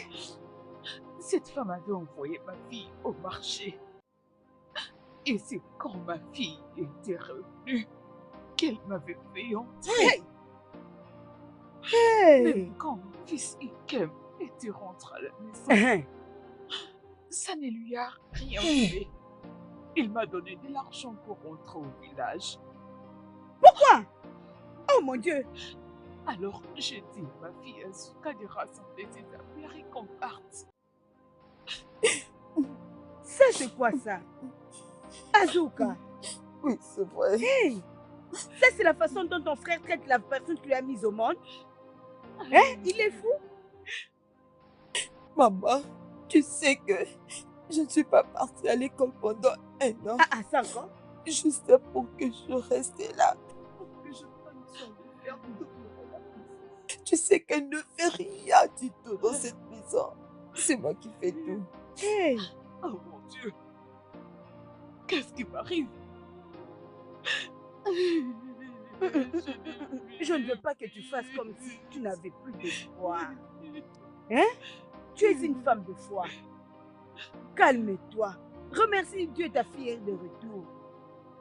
Cette femme avait envoyé ma fille au marché. Et c'est quand ma fille était revenue qu'elle m'avait fait entrer. Même quand mon fils Ikem était rentré à la maison, ça ne lui a rien fait. Il m'a donné de l'argent pour rentrer au village. Pourquoi? Oh mon Dieu! Alors j'ai dit à ma fille Azuka de rassembler ses affaires et qu'on parte. Ça c'est quoi ça? Azuka? Oui, c'est vrai. Hey! Ça c'est la façon dont ton frère traite la personne qui lui a mise au monde? Hein? Il est fou? Maman, tu sais que je ne suis pas partie à l'école pendant 1 an. Ah, ça encore? Juste pour que je reste là. Pour que je prenne soin de faire tout. Tu sais qu'elle ne fait rien du tout dans cette maison. C'est moi qui fais tout. Hey! Oh mon Dieu! Qu'est-ce qui m'arrive? Je ne veux pas que tu fasses comme si tu n'avais plus de foi. Hein? Tu es une femme de foi. Calme-toi. Remercie Dieu, ta fille est de retour.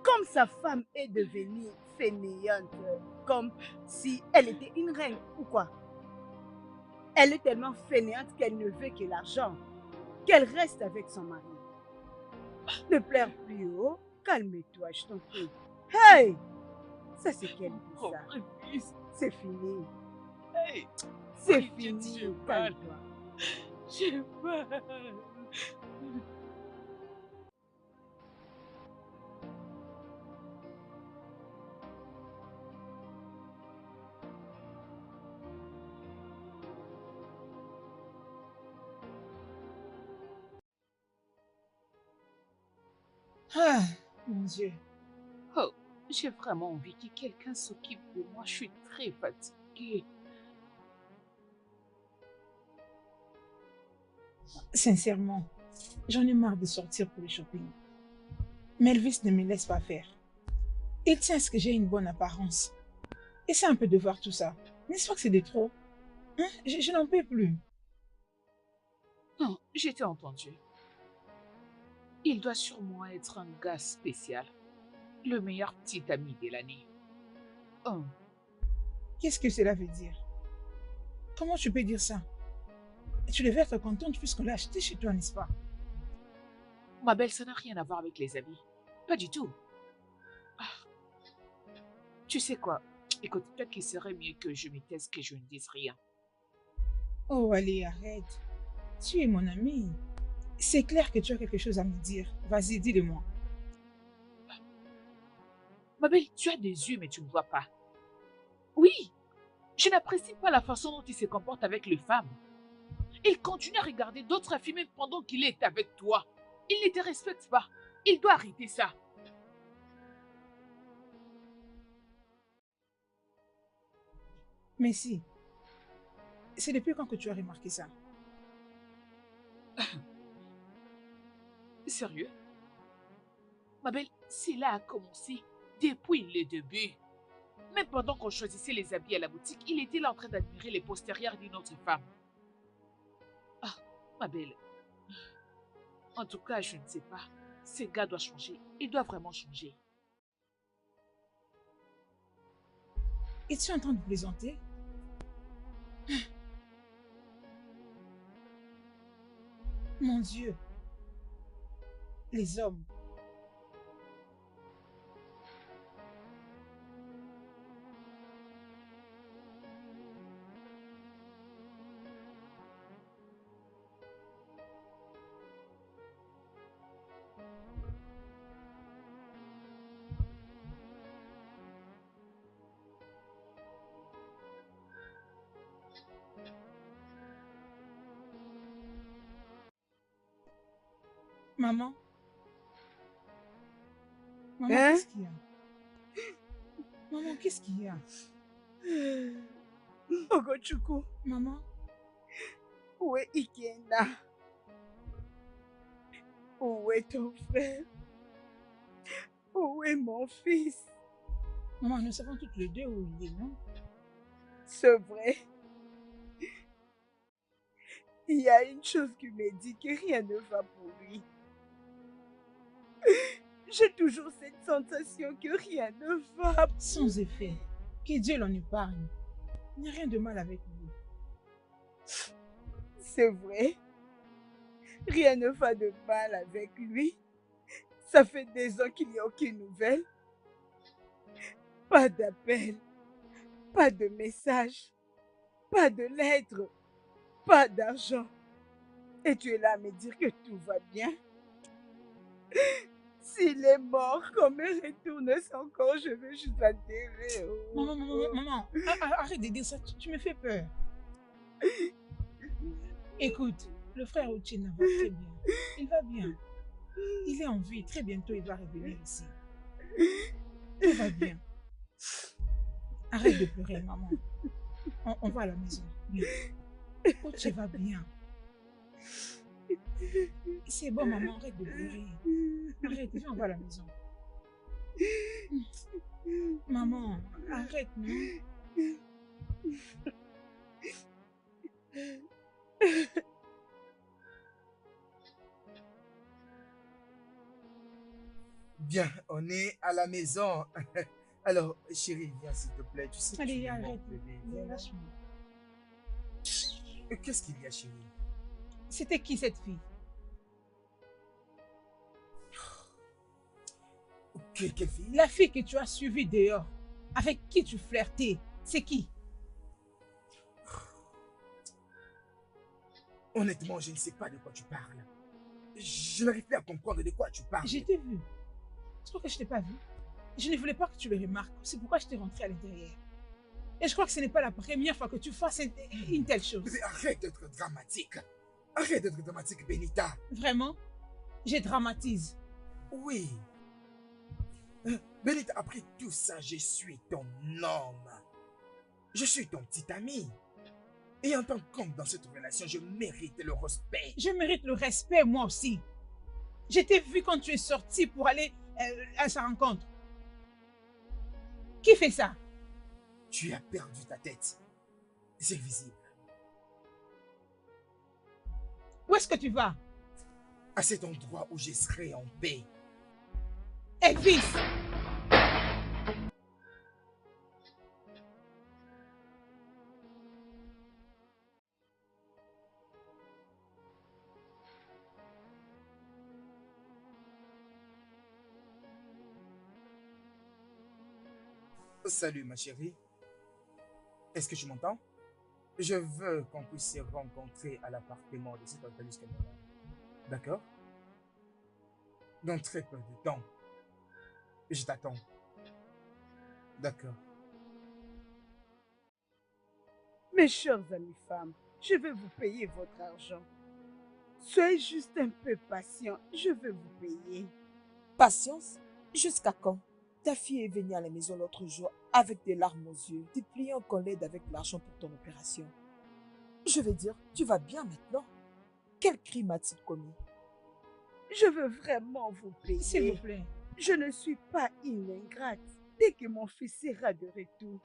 Comme sa femme est devenue fainéante, comme si elle était une reine ou quoi. Elle est tellement fainéante qu'elle ne veut que l'argent, qu'elle reste avec son mari. Ne pleure plus, oh. Calme-toi, je t'en prie. Hey! Ça c'est quel bizarre. C'est fini. Hey! C'est fini. Calme-toi. J'ai mal. Ah, mon Dieu. Oh, j'ai vraiment envie que quelqu'un s'occupe de moi. Je suis très fatiguée. Sincèrement, j'en ai marre de sortir pour le shopping. Melvis ne me laisse pas faire. Il tient à ce que j'ai une bonne apparence. Essaie un peu de voir tout ça. N'est-ce pas que c'est de trop? Hein? Je n'en peux plus. Non, j'ai t'ai entendu. Il doit sûrement être un gars spécial. Le meilleur petit ami de l'année. Oh. Qu'est-ce que cela veut dire? Comment tu peux dire ça? Tu devais être contente puisqu'on l'a acheté chez toi, n'est-ce pas? Ma belle, ça n'a rien à voir avec les amis. Pas du tout. Ah. Tu sais quoi? Écoute, peut-être qu'il serait mieux que je me taise, que je ne dise rien. Oh, allez, arrête. Tu es mon ami. C'est clair que tu as quelque chose à me dire. Vas-y, dis-le-moi. Ma belle, tu as des yeux, mais tu ne vois pas. Oui, je n'apprécie pas la façon dont il se comporte avec les femmes. Il continue à regarder d'autres filles même pendant qu'il est avec toi. Il ne te respecte pas. Il doit arrêter ça. Mais si. C'est depuis quand que tu as remarqué ça? Sérieux? Ma belle, cela a commencé depuis le début. Même pendant qu'on choisissait les habits à la boutique, il était là en train d'admirer les postérieurs d'une autre femme. Ah, ma belle. En tout cas, je ne sais pas. Ce gars doit changer. Il doit vraiment changer. Es-tu en train de plaisanter? Mon Dieu. Les hommes. Maman? Maman, Hein? qu'est-ce qu'il y a? Maman, qu'est-ce qu'il y a? Ogochukwu, Maman? où est Ikena? Où est ton frère? Où est mon fils? Maman, nous savons toutes les deux où il est, non? C'est vrai. Il y a une chose qui me dit que rien ne va pour lui. J'ai toujours cette sensation que rien ne va. Sans effet. Que Dieu l'en épargne. Il n'y a rien de mal avec lui. C'est vrai. Rien ne va de mal avec lui. Ça fait des ans qu'il n'y a aucune nouvelle. Pas d'appel, pas de message, pas de lettre, pas d'argent. Et tu es là à me dire que tout va bien. S'il est mort, qu'on me retourne son corps, je vais juste l'enterrer. Oh. Maman, arrête de dire ça, tu me fais peur. Écoute, le frère Ochina va très bien. Il va bien. Il est en vie. Très bientôt, il va revenir ici. Tout va bien. Arrête de pleurer, maman. On va à la maison. Oui. Ochi va bien. C'est bon, maman, arrête de pleurer. Arrête, viens, on va à la maison. Maman, arrête, non? Bien, on est à la maison. Alors, chérie, viens s'il te plaît. Tu sais que Allez, tu es mon arrête. bébé. Viens là. Lâche-moi. Qu'est-ce qu'il y a, chérie? C'était qui cette fille? Quelle fille? La fille que tu as suivie dehors, avec qui tu flirtais, c'est qui? Honnêtement, je ne sais pas de quoi tu parles. Je n'arrive plus à comprendre de quoi tu parles. Je t'ai vu. C'est pourquoi je t'ai pas vu. Je ne voulais pas que tu le remarques. C'est pourquoi je t'ai rentré à l'intérieur. Et je crois que ce n'est pas la première fois que tu fasses une telle chose. Mais arrête d'être dramatique. Arrête d'être dramatique, Benita. Vraiment? Je dramatise. Oui. Benita, après tout ça, je suis ton homme. Je suis ton petit ami. Et en tant qu'homme dans cette relation, je mérite le respect. Je mérite le respect, moi aussi. Je t'ai vu quand tu es sorti pour aller à sa rencontre. Qui fait ça? Tu as perdu ta tête. C'est visible. Où est-ce que tu vas? À cet endroit où je serai en paix. Elvis! Salut ma chérie. Est-ce que tu m'entends? Je veux qu'on puisse se rencontrer à l'appartement de cet organisme caméra. D'accord? Dans très peu de temps. Je t'attends. D'accord. Mes chers amis femmes, je vais vous payer votre argent. Soyez juste un peu patient, je vais vous payer. Patience? Jusqu'à quand? Ta fille est venue à la maison l'autre jour avec des larmes aux yeux, te pliant qu'on l'aide avec l'argent pour ton opération. Je veux dire, tu vas bien maintenant? Quel crime a-t-il commis? Je veux vraiment vous payer. S'il vous plaît. Je ne suis pas une ingrate. Dès que mon fils sera de retour,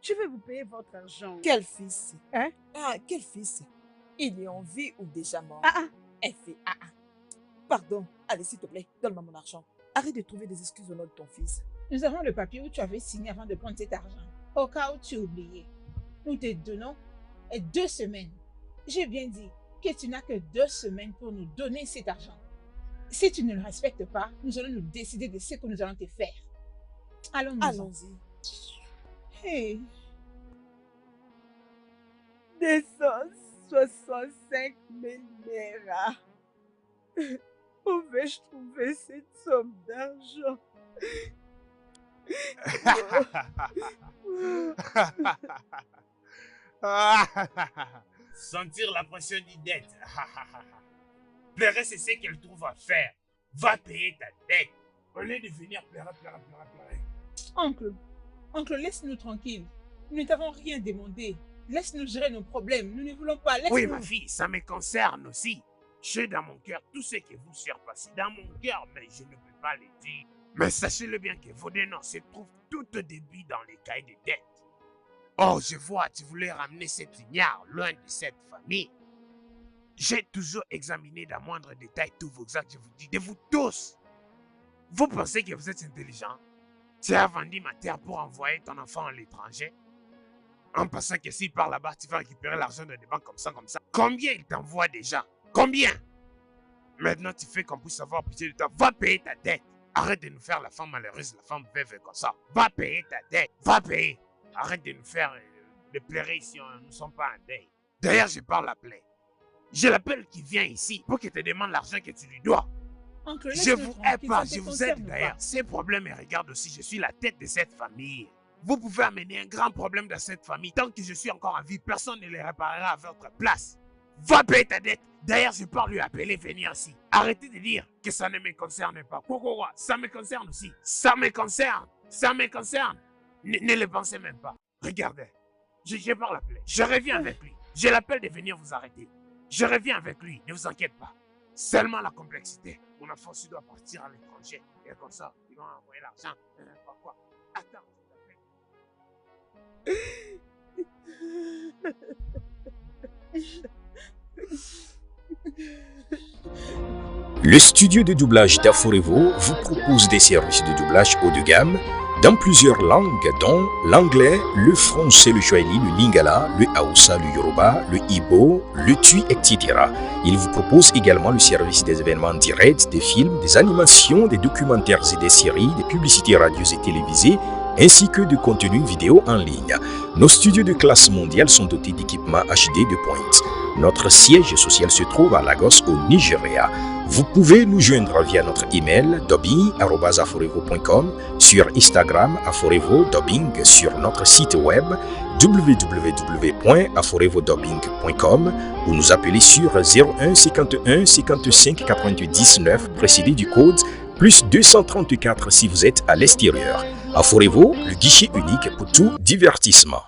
je vais vous payer votre argent. Quel fils? Hein? Ah, quel fils? Il est en vie ou déjà mort? Ah ah. Elle fait ah ah. Pardon, allez s'il te plaît, donne-moi mon argent. Arrête de trouver des excuses au nom de ton fils. Nous avons le papier où tu avais signé avant de prendre cet argent. Au cas où tu oubliais. Nous te donnons 2 semaines. J'ai bien dit que tu n'as que 2 semaines pour nous donner cet argent. Si tu ne le respectes pas, nous allons nous décider de ce que nous allons te faire. Allons-y. Allons-y. Hey. 265 000 naira. Où vais-je trouver cette somme d'argent? Sentir la pression d'une dette. Pleurer, c'est ce qu'elle trouve à faire. Va payer ta dette. Au lieu de venir pleurer. Oncle, laisse-nous tranquilles. Nous ne t'avons rien demandé. Laisse-nous gérer nos problèmes. Nous ne voulons pas. Oui, ma fille, ça me concerne aussi. J'ai dans mon cœur tout ce que vous surpassez. Dans mon cœur, mais je ne peux pas le dire. Mais sachez-le bien que vos dénonces se trouvent tout au début dans les cahiers de dette. Oh, je vois, tu voulais ramener cet ignare loin de cette famille. J'ai toujours examiné dans moindre détail tous vos actes, je vous dis, de vous tous. Vous pensez que vous êtes intelligent? Tu as vendu ma terre pour envoyer ton enfant à l'étranger? En passant que s'il part là-bas, tu vas récupérer l'argent de des banques comme ça. Combien il t'envoie déjà? Combien? Maintenant, tu fais qu'on puisse avoir pitié de toi. Va payer ta dette. Arrête de nous faire la femme malheureuse, la femme veuve comme ça. Va payer ta dette. Va payer. Arrête de nous faire de pleurer ici. Nous ne sommes pas en deuil. D'ailleurs, je parle à plaie. Je l'appelle qui vient ici pour qu'il te demande l'argent que tu lui dois. Oncle, je vous aide pas, je vous aide d'ailleurs. Ces problèmes me regardent aussi. Je suis la tête de cette famille. Vous pouvez amener un grand problème dans cette famille. Tant que je suis encore en vie, personne ne les réparera à votre place. Va payer ta dette. D'ailleurs, je pars lui appeler venir ici. Arrêtez de dire que ça ne me concerne pas. Quoi, ça me concerne aussi. Ça me concerne. Ça me concerne. Ne le pensez même pas. Regardez. Je pars l'appeler. Je reviens avec lui. Je l'appelle de venir vous arrêter. Je reviens avec lui. Ne vous inquiétez pas. Seulement la complexité. Mon enfant aussi doit partir à l'étranger. Et comme ça, ils vont envoyer l'argent. Pourquoi? Attends. Le studio de doublage d'Aforevo vous propose des services de doublage haut de gamme dans plusieurs langues dont l'anglais, le français, le swahili, le lingala, le haoussa, le yoruba, le ibo, le tui, etc. Il vous propose également le service des événements directs, des films, des animations, des documentaires et des séries, des publicités radios et télévisées, ainsi que de contenus vidéo en ligne. Nos studios de classe mondiale sont dotés d'équipements HD de pointe. Notre siège social se trouve à Lagos, au Nigeria. Vous pouvez nous joindre via notre email dubbing@aforevo.com, sur Instagram aforevo-dubbing, sur notre site web www.aforevodubbing.com ou nous appeler sur 01 51 55 99 précédé du code plus 234 si vous êtes à l'extérieur. Aforevo, le guichet unique pour tout divertissement.